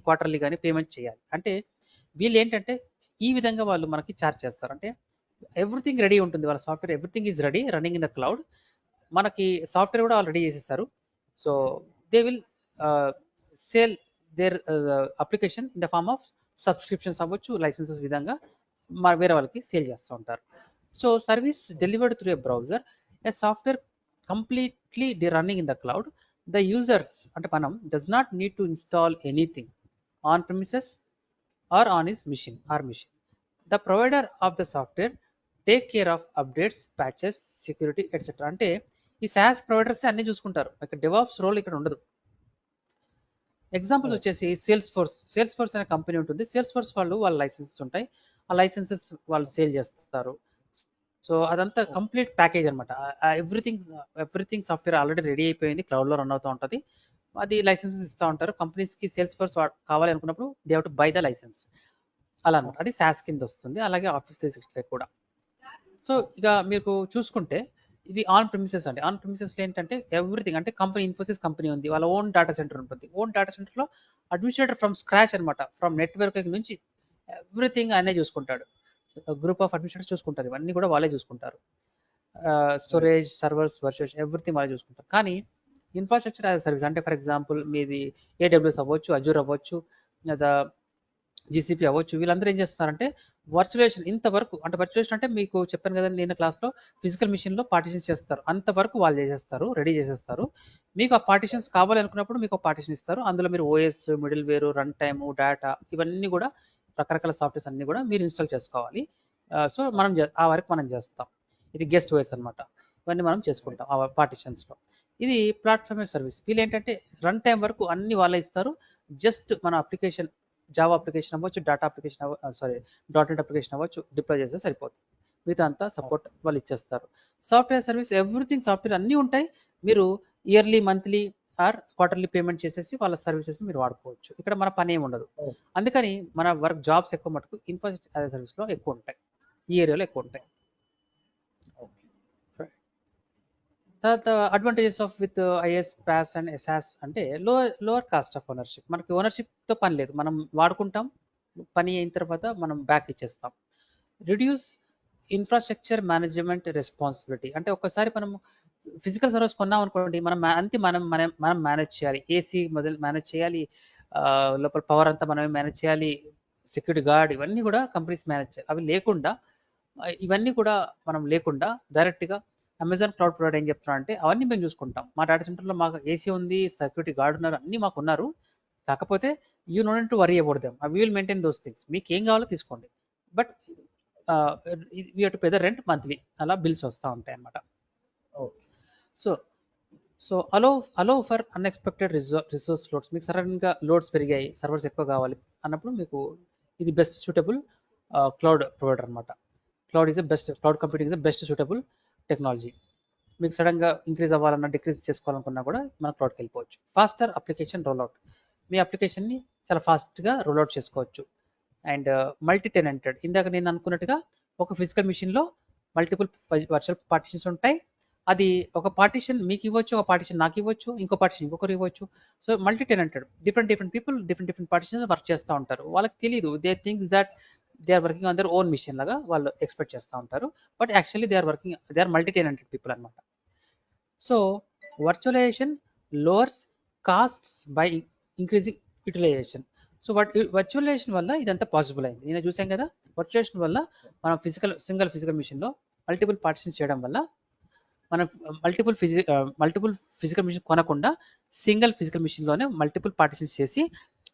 క్వార్టర్లీ కానీ పేమెంట్ చేయాలి. అంటే వీళ్ళు ఏంటంటే ఈ విధంగా వాళ్ళు మనకి ఛార్జ్ చేస్తారు. అంటే ఎవ్రీథింగ్ రెడీ ఉంటుంది, వాళ్ళ software everything is ready running in the cloud. మనకి సాఫ్ట్వేర్ కూడా వాళ్ళు రెడీ చేసేస్తారు. So they will sale their application in the form of subscriptions అవ్వచ్చు, లైసెన్సెస్ విధంగా వేరే వాళ్ళకి సేల్ చేస్తూ ఉంటారు. So service delivered through a browser, a software completely running in the cloud. The users అంటే మనం does not need to install anything on premises or on his machine or machine. The provider of the software take care of updates, patches, security etcetera. అంటే ఈ SaaS providers అన్ని చూసుకుంటారు, ఇక్కడ DevOps role ఇక్కడ ఉండదు. Examples వచ్చేసి sales force అనే company ఉంటుంది. సేల్స్ ఫోర్స్ వాళ్ళు వాళ్ళ లైసెన్సెస్ ఉంటాయి, ఆ లైసెన్సెస్ వాళ్ళు సేల్ చేస్తారు. సో అదంతా కంప్లీట్ ప్యాకేజ్ అనమాట. ఎవ్రీథింగ్ సాఫ్ట్వేర్ ఆల్రెడీ రెడీ అయిపోయింది, క్లౌడ్లో రన్ అవుతూ ఉంటుంది. అది లైసెన్సెస్ ఇస్తూ ఉంటారు కంపెనీస్కి. సేల్స్ ఫోర్స్ కావాలి అనుకున్నప్పుడు they have to buy the license అలా అనమాట. అది SaaS కింద వస్తుంది. అలాగే ఆఫీస్ 365 కూడా. సో ఇక మీకు చూసుకుంటే ఇది ఆన్ ప్రిమిసెస్ అండి. ఆన్ ప్రిమిసెస్లో ఏంటంటే ఎవ్రీథింగ్ అంటే కంపెనీ ఇన్ఫోసిస్ కంపెనీ ఉంది, వాళ్ళ ఓన్ డేటా సెంటర్ ఉంటుంది. ఓన్ డేటా సెంటర్లో అడ్మినిస్ట్రేటర్ ఫ్రమ్ స్క్రాచ్ అనమాట, ఫ్రమ్ నెట్వర్క్ నుంచి ఎవ్రీథింగ్ ఆయనే చూసుకుంటాడు. గ్రూప్ ఆఫ్ అడ్మినిస్ట్రేటర్స్ చూసుకుంటారు, ఇవన్నీ కూడా వాళ్ళే చూసుకుంటారు. స్టోరేజ్, సర్వర్స్, వర్చువల్ ఎవ్రీథింగ్ వాళ్ళే చూసుకుంటారు. కానీ ఇన్ఫ్రాస్ట్రక్చర్ యాజ్ సర్వీస్ అంటే ఫర్ ఎగ్జాంపుల్ మీది AWS అవ్వచ్చు, అజూర్ అవ్వచ్చు, లేదా GCP అవ్వచ్చు, వీళ్ళందరూ ఏం చేస్తున్నారంటే వర్చువలేషన్ ఇంతవరకు అంటే వర్చువలేషన్ అంటే మీకు చెప్పాను కదా నేను క్లాస్లో, ఫిజికల్ మిషన్లో పార్టిషన్స్ చేస్తారు, అంతవరకు వాళ్ళు చేసేస్తారు, రెడీ చేసేస్తారు. మీకు ఆ పార్టిషన్స్ కావాలి అనుకున్నప్పుడు మీకు ఒక పార్టిషన్ ఇస్తారు, అందులో మీరు OS, middleware, run time, data ఇవన్నీ కూడా రకరకాల సాఫ్ట్వేర్స్ అన్ని కూడా మీరు ఇన్స్టాల్ చేసుకోవాలి. సో మనం ఆ వరకు మనం చేస్తాం. ఇది గెస్ట్ OS అనమాట. ఇవన్నీ మనం చేసుకుంటాం ఆ పార్టిషన్స్లో. ఇది ప్లాట్ఫామ్ సర్వీస్. వీళ్ళు ఏంటంటే రన్ టైం వరకు అన్ని వాళ్ళే ఇస్తారు. జస్ట్ మన అప్లికేషన్ జావా అప్లికేషన్ అవ్వచ్చు, డేటా అప్లికేషన్ .NET అప్లికేషన్ అవ్వచ్చు, డిప్లాయ్ చేస్తే సరిపోతుంది. మిగతా అంతా సపోర్ట్ వాళ్ళు ఇచ్చేస్తారు. సాఫ్ట్వేర్ సర్వీస్ ఎవ్రీథింగ్ సాఫ్ట్వేర్ అన్నీ ఉంటాయి. మీరు yearly, monthly or quarterly payment చేసేసి వాళ్ళ సర్వీసెస్ని మీరు వాడుకోవచ్చు. ఇక్కడ మన పని ఏమి ఉండదు. అందుకని మన వర్క్ జాబ్స్ ఎక్కువ మటుకు ఇన్ఫ్రాస్ట్రక్చర్ యాజ్ సర్వీస్లో ఎక్కువ ఉంటాయి, ఈ ఏరియాలో ఎక్కువ ఉంటాయి. తర్వాత advantages of with IaaS, PaaS and SaaS అంటే లోవర్ కాస్ట్ ఆఫ్ ఓనర్షిప్. మనకి ఓనర్షిప్తో పని లేదు, మనం వాడుకుంటాం, పని అయిన తర్వాత మనం బ్యాక్ ఇచ్చేస్తాం. రిడ్యూస్ ఇన్ఫ్రాస్ట్రక్చర్ మేనేజ్మెంట్ రెస్పాన్సిబిలిటీ అంటే ఒక్కసారి మనం ఫిజికల్ సర్వీస్ కొన్నాం అనుకోండి, మనం మేనేజ్ చేయాలి. ఏసీ మొదలు మేనేజ్ చేయాలి, లోపల పవర్ అంతా మనమే మేనేజ్ చేయాలి, సెక్యూరిటీ గార్డ్ ఇవన్నీ కూడా కంపెనీస్ మేనేజ్ చేయాలి. అవి లేకుండా ఇవన్నీ కూడా మనం లేకుండా డైరెక్ట్గా అమెజాన్ క్లౌడ్ ప్రొవైడర్ ఏం చెప్తున్నా అంటే అవన్నీ మేము చూసుకుంటాం, మా డేటా సెంటర్లో మాకు ఏసీ ఉంది, సెక్యూరిటీ గార్డ్ ఉన్నారు, అన్నీ మాకు ఉన్నారు. కాకపోతే you no need to worry about them, we will maintain those things. మీకు ఏం కావాలో తీసుకోండి, but we have to pay the rent monthly. అలా బిల్స్ వస్తూ ఉంటాయి అన్నమాట. So allow for unexpected resource loads. మీకు సడన్గా లోడ్స్ పెరిగాయి, సర్వర్స్ ఎక్కువ కావాలి అన్నప్పుడు మీకు ఇది బెస్ట్ సూటబుల్ క్లౌడ్ ప్రొవైడర్ అనమాట. Cloud computing is the best suitable technology. మీకు సడన్గా ఇంక్రీజ్ అవ్వాలన్నా, డిక్రీజ్ చేసుకోవాలనుకున్నా కూడా మనం క్లౌడ్కి వెళ్ళిపోవచ్చు. ఫాస్టర్ అప్లికేషన్ రోల్అవుట్, మీ అప్లికేషన్ని చాలా ఫాస్ట్గా రోల్అవుట్ చేసుకోవచ్చు. అండ్ మల్టీ టెనెంటెడ్, ఇందాక నేను అనుకున్నట్టుగా ఒక ఫిజికల్ మిషన్లో మల్టిపుల్ వర్చువల్ పార్టిషన్స్ ఉంటాయి. అది ఒక పార్టిషన్ మీకు ఇవ్వచ్చు, ఒక పార్టిషన్ నాకు ఇవ్వచ్చు, ఇంకో పార్టిషన్ ఇంకొకరు ఇవ్వచ్చు. So multi tenanted, different people different partitions work చేస్తూ ఉంటారు. వాళ్ళకి తెలియదు, they thinks that they are working on their own machine లాగా వాళ్ళు ఎక్స్పెక్ట్ చేస్తూ ఉంటారు. But actually they are multi tenanted people అనమాట. So virtualisation lowers costs by increasing utilisation. So virtualisation వల్ల ఇదంతా పాసిబుల్ అయింది. నేను చూసాం కదా, వర్చువలైజేషన్ వల్ల మనం సింగిల్ ఫిజికల్ మిషన్లో మల్టిపుల్ పార్టిషన్స్ చేయడం వల్ల మనం మల్టిపుల్ ఫిజికల్ మిషన్ కొనకుండా సింగిల్ ఫిజికల్ మిషన్లోనే మల్టిపుల్ పార్టిషన్స్ చేసి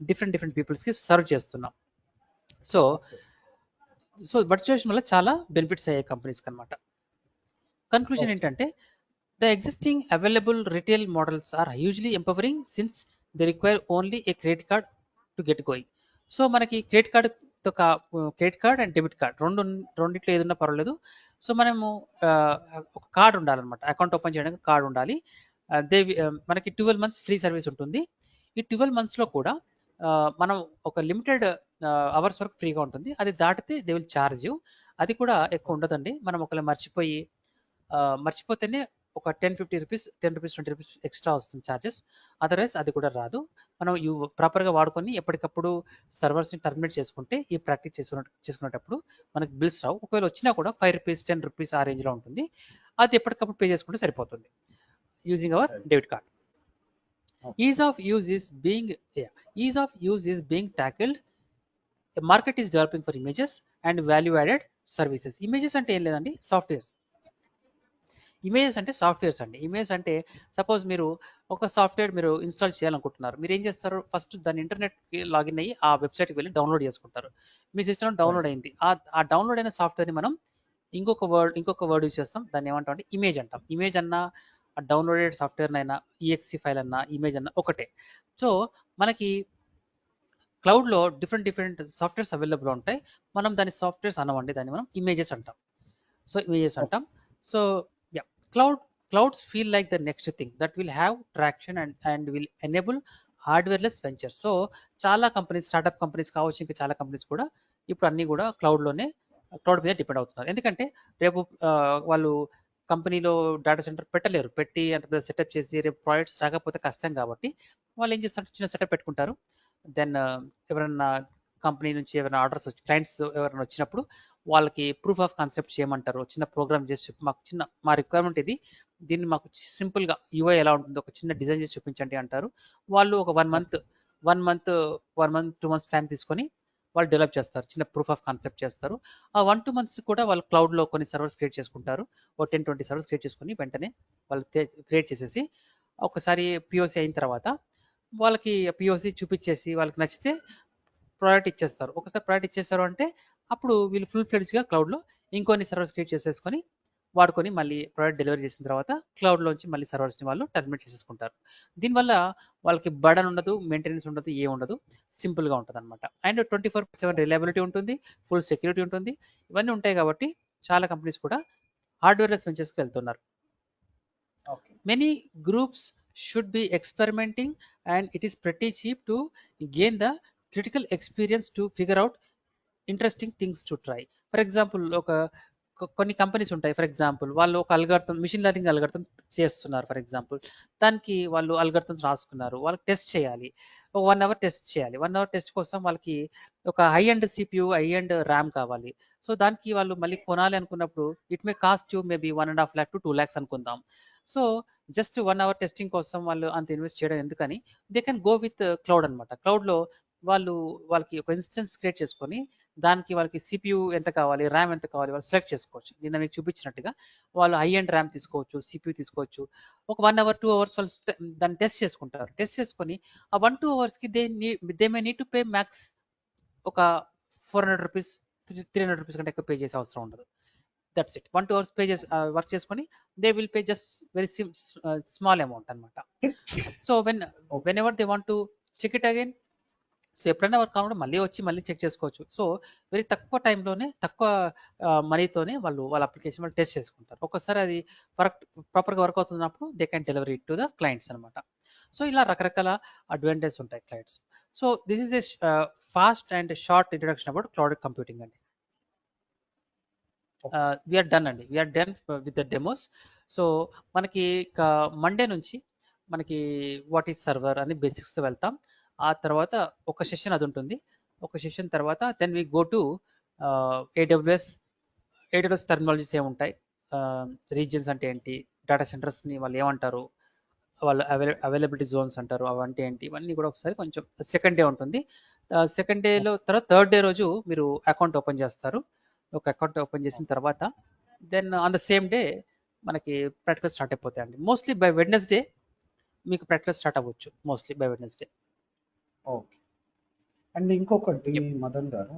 డిఫరెంట్ పీపుల్స్కి సర్వ్ చేస్తున్నాం. సో వర్చువలైజేషన్ వల్ల చాలా బెనిఫిట్స్ అయ్యాయి కంపెనీస్కి అనమాట. కన్క్లూజన్ ఏంటంటే the existing available retail models are hugely empowering since they require only a credit card to get going. So మనకి credit card and debit card రెండిట్లో ఏదన్నా పర్వాలేదు. సో మనము ఒక కార్డ్ ఉండాలన్నమాట, అకౌంట్ ఓపెన్ చేయడానికి కార్డ్ ఉండాలి. మనకి 12 months ఫ్రీ సర్వీస్ ఉంటుంది. ఈ 12 monthsలో కూడా మనం ఒక లిమిటెడ్ అవర్స్ వరకు ఫ్రీగా ఉంటుంది. అది దాటితే దే విల్ ఛార్జ్ యూ. అది కూడా ఎక్కువ ఉండదండి. మనం ఒకవేళ మర్చిపోతేనే ఒక 10-50 రూపీస్, 10 రూపీస్, 20 రూపీస్ ఎక్స్ట్రా వస్తుంది ఛార్జెస్. అదర్వైజ్ అది కూడా రాదు. మనం ప్రాపర్గా వాడుకొని ఎప్పటికప్పుడు సర్వర్స్ని టర్మినేట్ చేసుకుంటే ఈ ప్రాక్టీస్ చేసుకునేటప్పుడు మనకి బిల్స్ రావు. ఒకవేళ వచ్చినా కూడా 5 రూపీస్, 10 రూపీస్ ఆ రేంజ్లో ఉంటుంది. అది ఎప్పటికప్పుడు పే చేసుకుంటే సరిపోతుంది using hour debit card. Ease of use is being tackled. A market is developing for images and value added services. Images అంటే ఏం లేదండి, సాఫ్ట్వేర్స్. ఇమేజెస్ అంటే సాఫ్ట్వేర్స్ అండి. ఇమేజెస్ అంటే సపోజ్ మీరు ఒక సాఫ్ట్వేర్ మీరు ఇన్స్టాల్ చేయాలనుకుంటున్నారు. మీరు ఏం చేస్తారు, ఫస్ట్ దాన్ని ఇంటర్నెట్కి లాగిన్ అయ్యి ఆ వెబ్సైట్కి వెళ్ళి డౌన్లోడ్ చేసుకుంటారు. మీ సిస్టంలో డౌన్లోడ్ అయింది. ఆ డౌన్లోడ్ అయిన సాఫ్ట్వేర్ని మనం ఇంకొక వర్డ్ యూజ్ చేస్తాం. దాన్ని ఏమంటాం అంటే ఇమేజ్ అంటాం. ఇమేజ్ అన్నా డౌన్లోడెడ్ సాఫ్ట్వేర్ అయినా ఈఎక్సి ఫైల్ అన్నా ఇమేజ్ అన్నా ఒకటే. సో మనకి క్లౌడ్లో డిఫరెంట్ సాఫ్ట్వేర్స్ అవైలబుల్ ఉంటాయి. మనం దాని సాఫ్ట్వేర్స్ అనవండి, దాన్ని మనం ఇమేజెస్ అంటాం. సో ఇమేజెస్ అంటాం. So yeah, clouds feel like the next thing that will have traction and will enable హార్డ్వేర్లెస్ వెంచర్స్. సో చాలా కంపెనీస్, స్టార్ట్అప్ కంపెనీస్ కావచ్చు, ఇంకా చాలా కంపెనీస్ కూడా ఇప్పుడు అన్నీ కూడా క్లౌడ్ మీద డిపెండ్ అవుతున్నారు. ఎందుకంటే రేపు వాళ్ళు కంపెనీలో డేటా సెంటర్ పెట్టలేరు. పెట్టి అంత పెద్ద సెటప్ చేసి రేపు ప్రాజెక్ట్స్ రాకపోతే కష్టం కాబట్టి వాళ్ళు ఏం చేస్తారు, చిన్న సెటప్ పెట్టుకుంటారు. దెన్ ఎవరైనా కంపెనీ నుంచి ఎవరైనా ఆర్డర్స్ వచ్చి, క్లయింట్స్ ఎవరైనా వచ్చినప్పుడు వాళ్ళకి ప్రూఫ్ ఆఫ్ కాన్సెప్ట్ చేయమంటారు. చిన్న ప్రోగ్రామ్ చేసి మా రిక్వైర్మెంట్ ఇది, దీన్ని మాకు సింపుల్గా యూఐ ఎలా ఉంటుందో ఒక చిన్న డిజైన్ చేసి చూపించండి అంటారు. వాళ్ళు ఒక 1 మంత్ 2 మంత్స్ టైం తీసుకొని వాళ్ళు డెవలప్ చేస్తారు, చిన్న ప్రూఫ్ ఆఫ్ కాన్సెప్ట్ చేస్తారు. ఆ 1-2 మంత్స్ కూడా వాళ్ళు క్లౌడ్లో కొన్ని సర్వర్స్ క్రియేట్ చేసుకుంటారు. ఓ 10-20 సర్వర్స్ క్రియేట్ చేసుకుని వెంటనే వాళ్ళు క్రియేట్ చేసేసి ఒకసారి పిఓసి అయిన తర్వాత వాళ్ళకి పిఓసి చూపించేసి వాళ్ళకి నచ్చితే ప్రోడక్ట్ ఇచ్చేస్తారు. ఒకసారి ప్రోడక్ట్ ఇచ్చేస్తారు అంటే అప్పుడు వీళ్ళు ఫుల్ ఫ్లెడ్జ్గా క్లౌడ్లో ఇంకొన్ని సర్వర్స్ క్రియేట్ చేసేసుకొని వాడుకొని మళ్ళీ ప్రోడక్ట్ డెలివరీ చేసిన తర్వాత క్లౌడ్లోంచి మళ్ళీ సర్వర్స్ని వాళ్ళు టర్మినేట్ చేసేసుకుంటారు. దీనివల్ల వాళ్ళకి బర్డన్ ఉండదు, మెయింటెనెన్స్ ఉండదు, ఏ ఉండదు, సింపుల్గా ఉంటుంది అనమాట. అండ్ 24/7 రిలయబిలిటీ ఉంటుంది, ఫుల్ సెక్యూరిటీ ఉంటుంది. ఇవన్నీ ఉంటాయి కాబట్టి చాలా కంపెనీస్ కూడా హార్డ్వేర్లెస్ వెంచర్స్కి వెళ్తున్నారు. Many groups should be experimenting, and it is pretty cheap to gain the critical experience to figure out interesting things to try. For example కొన్ని కంపెనీస్ ఉంటాయి. ఫర్ ఎగ్జాంపుల్ వాళ్ళు ఒక అల్గారిథం, మిషన్ లెర్నింగ్ అల్గారిథం చేస్తున్నారు. For example దానికి వాళ్ళు algorithms రాసుకున్నారు, వాళ్ళకి test చేయాలి, ఒక 1 అవర్ టెస్ట్ చేయాలి. 1 అవర్ టెస్ట్ కోసం వాళ్ళకి ఒక high and CPU, high and RAM కావాలి. సో దానికి వాళ్ళు మళ్ళీ కొనాలి అనుకున్నప్పుడు it may cost you maybe 1.5 lakh to 2 lakhs అనుకుందాం. సో జస్ట్ 1 అవర్ టెస్టింగ్ కోసం వాళ్ళు అంత ఇన్వెస్ట్ చేయడం ఎందుకని, they can go with cloud అనమాట. క్లౌడ్లో వాళ్ళకి ఒక ఇన్స్టెన్స్ క్రియేట్ చేసుకొని దానికి వాళ్ళకి సిపియు ఎంత కావాలి, ర్యామ్ ఎంత కావాలి వాళ్ళు సెలెక్ట్ చేసుకోవచ్చు. నిన్న మీకు చూపించినట్టుగా వాళ్ళు హై అండ్ ర్యామ్ తీసుకోవచ్చు, సిపియు తీసుకోవచ్చు. ఒక 1 అవర్ 2 అవర్స్ వాళ్ళు దాన్ని టెస్ట్ చేసుకుంటారు. టెస్ట్ చేసుకొని ఆ 1-2 అవర్స్కి they may need to pay max ఒక 400 రూపీస్, 300 రూపీస్ కంటే ఎక్కువ పే చేసే అవసరం ఉండదు. That's it. 1-2 అవర్స్ పే చేసి వర్క్ చేసుకొని they will pay just very small amount అనమాట. So whenever they want to check it again, so ఎప్పుడైనా వర్క్ కాకుండా మళ్ళీ చెక్ చేసుకోవచ్చు. సో వెరీ తక్కువ టైంలోనే, తక్కువ మనీతోనే వాళ్ళ అప్లికేషన్ వాళ్ళు టెస్ట్ చేసుకుంటారు. ఒక్కసారి అది ప్రాపర్గా వర్క్ అవుతున్నప్పుడు they can delivery it to the clients అనమాట. సో ఇలా రకరకాల అడ్వాంటేజెస్ ఉంటాయి clients. So this is a fast and short introduction about cloud computing అండి. We're done with the demos. So మనకి మండే నుంచి మనకి వాట్ ఈస్ సర్వర్ అని బేసిక్స్ వెళ్తాం. ఆ తర్వాత ఒక సెషన్ అది ఉంటుంది. ఒక సెషన్ తర్వాత then we go to AWS terminologies ఏముంటాయి, రీజియన్స్ అంటే ఏంటి, డేటా సెంటర్స్ని వాళ్ళు ఏమంటారు, వాళ్ళు అవైలబిలిటీ జోన్స్ అంటారు, అవంటే ఏంటి, ఇవన్నీ కూడా ఒకసారి కొంచెం సెకండ్ డే ఉంటుంది. సెకండ్ డేలో తర్వాత థర్డ్ డే రోజు మీరు అకౌంట్ ఓపెన్ చేస్తారు. ఒక అకౌంట్ ఓపెన్ చేసిన తర్వాత then on the same day మనకి ప్రాక్టికల్ స్టార్ట్ అయిపోతాయండి. మోస్ట్లీ బై వెడ్నెస్డే మీకు ప్రాక్టికల్ స్టార్ట్ అవ్వచ్చు, mostly by Wednesday. Okay. And ఇంకొకటి మదన్ గారు,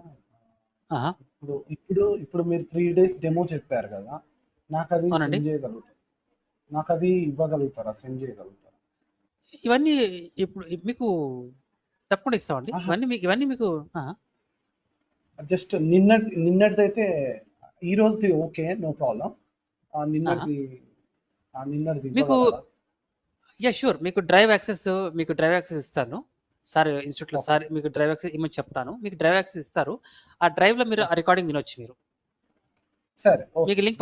ఇప్పుడు మీరు 3 days డెమో చెప్పారు కదా, నాకు అది సెండ్ చేయగలుగుతారు, నాకు అది ఇవ్వగలుగుతారా, సెండ్ చేయగలుగుతారా? ఇవన్నీ ఇప్పుడు మీకు తప్పకుండా ఇస్తామండి. ఇవన్నీ మీకు జస్ట్ నిన్నటిదైతే, ఈ రోజుది ఓకే, నో ప్రాబ్లం. నిన్నటిది మీకు షూర్ మీకు డ్రైవ్ యాక్సెస్ ఇస్తాను. సార్ ఇన్స్టిట్యూట్లో ఓకే సార్ మీకు డ్రైవ్ యాక్సెస్ ఇమ్మని చెప్తాను, మీకు డ్రైవ్ యాక్సెస్ ఇస్తారు. ఆ డ్రైవ్లో మీరు ఆ రికార్డింగ్ వినొచ్చు మీరు. సరే మీకు ఓకే లింక్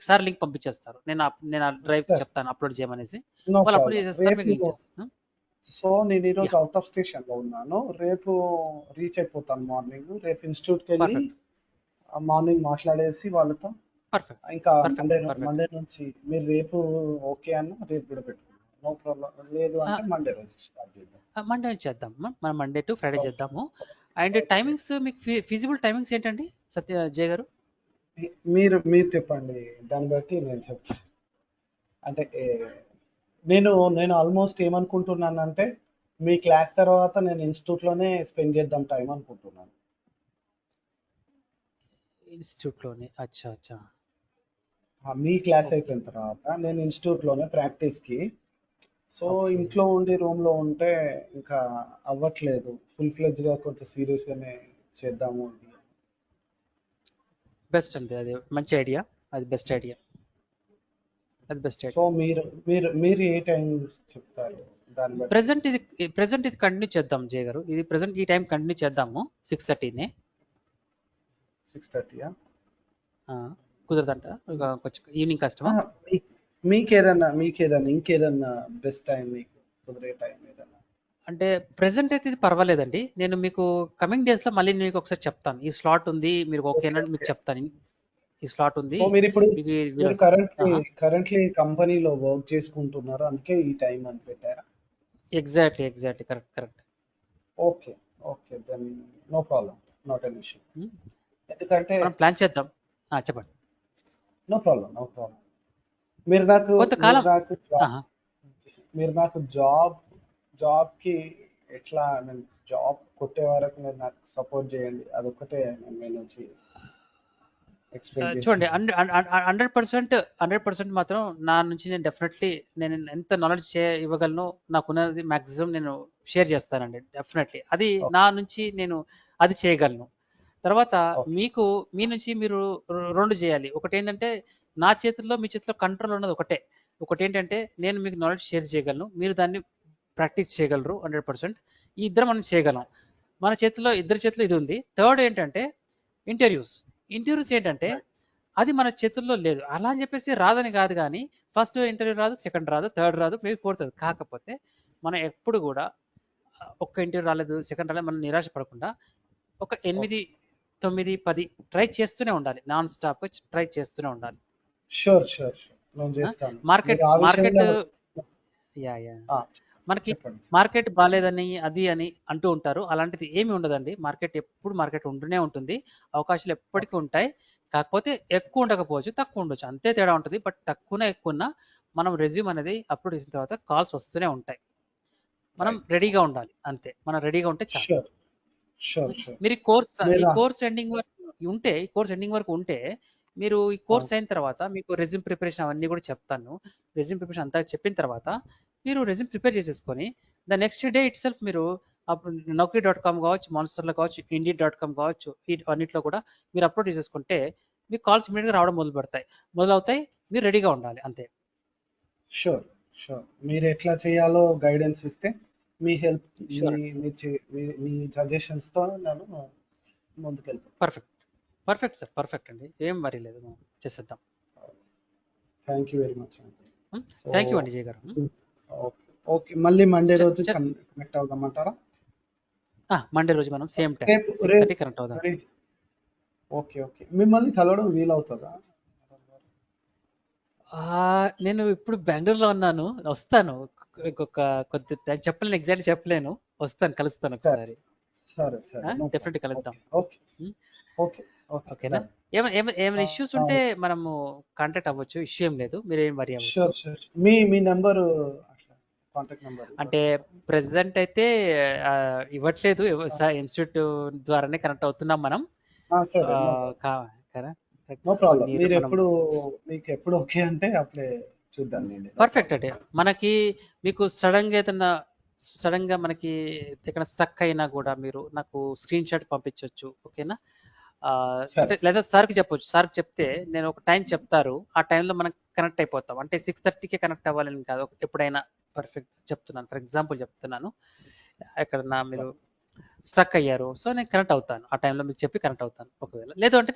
సార్ లింక్ పంపించేస్తారు. నేను ఆ డ్రైవ్ సరే చెప్తాను అప్లోడ్ చేయమనేసి, నో వాళ్ళు అప్లోడ్ ప్రాబ్లం. చేసేస్తారు, మీకు ఇచ్చేస్తాను. సో నేను ఈరోజు యా, అవుట్ ఆఫ్ స్టేషన్లో ఉన్నాను. రేపు రీచ్ అయిపోతాను మార్నింగ్. రేపు ఇన్స్టిట్యూట్కి వెళ్ళి పర్ఫెక్ట్ మార్నింగ్ మాట్లాడేసి వాళ్ళతో పర్ఫెక్ట్ ఇంకా పర్ఫెక్ట్ పర్ఫెక్ట్. మండే నుంచి మీరు రేపు ఓకే అన్న రేపు కూడా పెట్టుకున్నాం. No problem. లేదు అంటే మండే రోజు స్టార్ట్ చేద్దాం. మండే నుంచి చేద్దాం, మనం మండే టు ఫ్రైడే ఓకే చేద్దాము. And okay. టైమింగ్స్ మీకు ఫీజిబుల్ టైమింగ్స్ ఏంటండి జయ గారు? మీరు మీరు చెప్పండి, దాన్ని బట్టి నేను చెప్తాను. అంటే నేను నేను ఆల్మోస్ట్ ఏమనుకుంటున్నానంటే మీ క్లాస్ తర్వాత నేను ఇన్స్టిట్యూట్లోనే స్పెండ్ చేద్దాం టైం అనుకుంటున్నాను. ఇన్స్టిట్యూట్లోనే, అచ్చా అచ్చా, మీ క్లాస్ ఓకే అయిపోయిన తర్వాత నేను ఇన్స్టిట్యూట్లోనే ప్రాక్టీస్కి. So okay. ఇంట్లో ఉండి రూమ్లో ఉంటే ఇంకా అవ్వట్లేదు. ఫుల్ ఫ్లెడ్జ్గా కొంచెం సీరియస్గానే చేద్దాము ఇది. బెస్ట్ అండి, అది మంచి ఐడియా, అది బెస్ట్ ఐడియా, అది బెస్ట్ సో ఐడియా. మీరు మీరు మీరు ఏ టైం చెప్తారు దాన్ని బట్టి. ప్రెసెంట్ ఇది కంటిన్యూ చేద్దాం జయ గారు, ఇది ప్రెసెంట్ ఈ టైం కంటిన్యూ చేద్దాము 6:30నే. 6:30 కుదరదంట, కొంచెం ఈవినింగ్ కష్టమా? మీకేదన్నా ఇంకేదన్నా బెస్ట్ టైం, మీకు కుదిరే టైం ఏదన్నా. అంటే ప్రెసెంట్ అయితే ఇది పర్వాలేదండి, నేను మీకు కమింగ్ డేస్లో మళ్ళీ మీకు ఒకసారి చెప్తాను, ఈ స్లాట్ ఉంది మీరు ఓకే ఓకే అని మీకు ఓకే. చెప్తాను, ఈ స్లాట్ ఉంది సో మీరు ఇప్పుడు మీకు మీరు కరెంట్లీ కంపెనీలో వర్క్ చేసుకుంటున్నారు, అందుకే ఈ టైం అని పెట్టారా? Exactly correct. Okay okay, then no problem, not an issue. ఎందుకంటే మనం ప్లాన్ చేద్దాం. చెప్పండి. No problem, no problem. మీరు నాకు మీరు కొంతకాలం నాకు జాబ్ ఆహా. మీరు నాకు జాబ్కి ఎట్లా, నేను జాబ్ కొట్టే వరకు మీరు నాకు సపోర్ట్ చేయండి. అదొక్కటే నేను మీ నుంచి ఎక్స్పెక్ట్ చూడండి, చేస్తున్నాను. 100% మాత్రం నా నుంచి నేను డెఫినెట్లీ నేను ఎంత నాలెడ్జ్ ఇవ్వగలను, నాకున్నది మ్యాక్సిమం నేను షేర్ చేస్తానండి డెఫినెట్లీ. అది ఓకే నా నుంచి నేను అది చేయగలను. తర్వాత ఓకే మీ నుంచి మీరు రెండు చేయాలి. ఒకటి ఏంటంటే నా చేతుల్లో మీ చేతిలో కంట్రోల్ ఉన్నది ఒకటే. ఒకటి ఏంటంటే నేను మీకు నాలెడ్జ్ షేర్ చేయగలను, మీరు దాన్ని ప్రాక్టీస్ చేయగలరు 100%. ఈ ఇద్దరు మనం చేయగలం. మన చేతిలో, ఇద్దరి చేతిలో ఇది ఉంది. థర్డ్ ఏంటంటే ఇంటర్వ్యూస్ ఏంటంటే రైట్ అది మన చేతుల్లో లేదు. అలా అని చెప్పేసి రాదని కాదు, కానీ ఫస్ట్ ఇంటర్వ్యూ రాదు, సెకండ్ రాదు, థర్డ్ రాదు, మేబీ ఫోర్త్ రాదు. కాకపోతే మనం ఎప్పుడు కూడా ఒక్క ఇంటర్వ్యూ రాలేదు, సెకండ్ రాలేదు, మనం నిరాశ పడకుండా ఒక 8, 9, 10 ట్రై చేస్తూనే ఉండాలి. నాన్ స్టాప్ ట్రై చేస్తూనే ఉండాలి. షూర్ షూర్ షూర్, నేను చేస్తాను. మార్కెట్ మీరు ఆ మార్కెట్ విషయంలో యా యా ఆ, మనకి చెప్పండి. మార్కెట్ బాగాలేదని అది అని అంటూ ఉంటారు. అలాంటిది ఏమి ఉండదండి. మార్కెట్ ఉంటూనే ఉంటుంది. అవకాశాలు ఎప్పటికీ ఓకే ఉంటాయి. కాకపోతే ఎక్కువ ఉండకపోవచ్చు, తక్కువ ఉండొచ్చు, అంతే తేడా ఉంటుంది. బట్ తక్కువనే ఎక్కువన్నా మనం రెజ్యూమ్ అనేది అప్లోడ్ చేసిన తర్వాత కాల్స్ వస్తూనే ఉంటాయి. మనం రైట్ రెడీగా ఉండాలి, అంతే. మనం రెడీగా ఉంటే చాలు. Sure sure sure. మీరు ఈ మీరు కోర్స్ ఎండింగ్ వరకు ఉంటే మీరు ఈ కోర్స్ అయిన తర్వాత మీకు రెజ్యూమ్ ప్రిపరేషన్ అవన్నీ కూడా చెప్తాను. రెజ్యూమ్ ప్రిపరేషన్ అంతా చెప్పిన తర్వాత మీరు రెజ్యూమ్ ప్రిపేర్ చేసేసుకొని the next day it self మీరు Naukri.com కావచ్చు, మాన్స్టర్లో కావచ్చు, Indeed.com కావచ్చు, అన్నిట్లో కూడా మీరు అప్లోడ్ చేసేసుకుంటే మీకు కాల్స్ ఇమీడియట్గా రావడం మొదలవుతాయి. మీరు రెడీగా ఉండాలి, అంతే. షూర్ షూర్, మీరు ఎట్లా చేయాలో గైడెన్స్ ఇస్తే మీ హెల్ప్ షూర్, మీ సజెషన్స్తో నేను ముందుకెళ్తాను. పర్ఫెక్ట్ సార్, పర్ఫెక్ట్ అండి, ఏం వరీ లేదు, మనం చేసేద్దాం. Thank you very much. So thank you అండి జయ గారు. ఓకే ఓకే, మళ్ళీ మండే రోజు చె- కనెక్ట్ అవుదామంటారా? మండే రోజు మనం సేమ్ టైం రేపు 6:30 కనెక్ట్ అవుదాం. ఓకే ఓకే, మిమ్మల్ని కలవడం వీలవుతుందా? నేను ఇప్పుడు బెంగళూరులో ఉన్నాను, వస్తాను. ఇంకొక కొద్ది టైం చెప్పలేను, ఎగ్జాక్ట్ చెప్పలేను, వస్తాను, కలుస్తాను సరే ఒకసారి. సరే సరే, నో డెఫినెట్ కలుద్దాం. ఓకే ఓకే ఓకే ఓకేనా? ఏమైనా ఇష్యూస్ ఉంటే మనము కాంటాక్ట్ అవ్వచ్చు, ఇష్యూ ఏం లేదు, మీరేం వరీ అవ్వద్దు. Sure sure. మీ నెంబరు, అట్లా కాంటాక్ట్ నెంబర్ అంటే ప్రెసెంట్ అయితే ఇవ్వట్లేదు, ఇన్స్టిట్యూట్ ద్వారానే కనెక్ట్ అవుతున్నాం మనం. సరే, నో ప్రాబ్లం. మీకు ఎప్పుడు ఓకే అంటే అప్పుడే చూద్దాం. నేను పర్ఫెక్ట్ అంటే మీకు సడన్ గా మనకి ఇక్కడ స్టక్ అయినా కూడా మీరు నాకు స్క్రీన్ షాట్ పంపించవచ్చు, ఓకేనా? అంటే లేదా సార్కి చెప్పొచ్చు, సార్కి చెప్తే నేను ఒక టైం చెప్తారు, ఆ టైంలో మనం కనెక్ట్ అయిపోతాం. అంటే 6:30కే కనెక్ట్ అవ్వాలని కాదు, ఎప్పుడైనా. పర్ఫెక్ట్ చెప్తున్నాను, ఫర్ ఎగ్జాంపుల్ చెప్తున్నాను. ఎక్కడన్నా మీరు స్ట్రక్ అయ్యారు, సో నేను కనెక్ట్ అవుతాను ఆ టైంలో, మీకు చెప్పి కనెక్ట్ అవుతాను. ఒకవేళ లేదు అంటే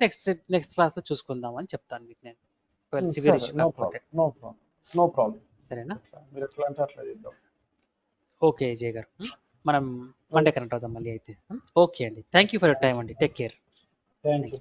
నెక్స్ట్ క్లాస్లో చూసుకుందాం అని చెప్తాను మీకు నేను, ఒకవేళ సివియర్ సరే, ఇష్యూ నో కాకపోతే. Problem, no problem, no problem. సరేనా? మీరు ఎట్లా అంటే అట్లా చేద్దాం. ఓకే జయ గారు, మనం మండే కనెక్ట్ అవుదాం మళ్ళీ అయితే. ఓకే అండి, thank you for your time అండి, టేక్ కేర్. Thank you.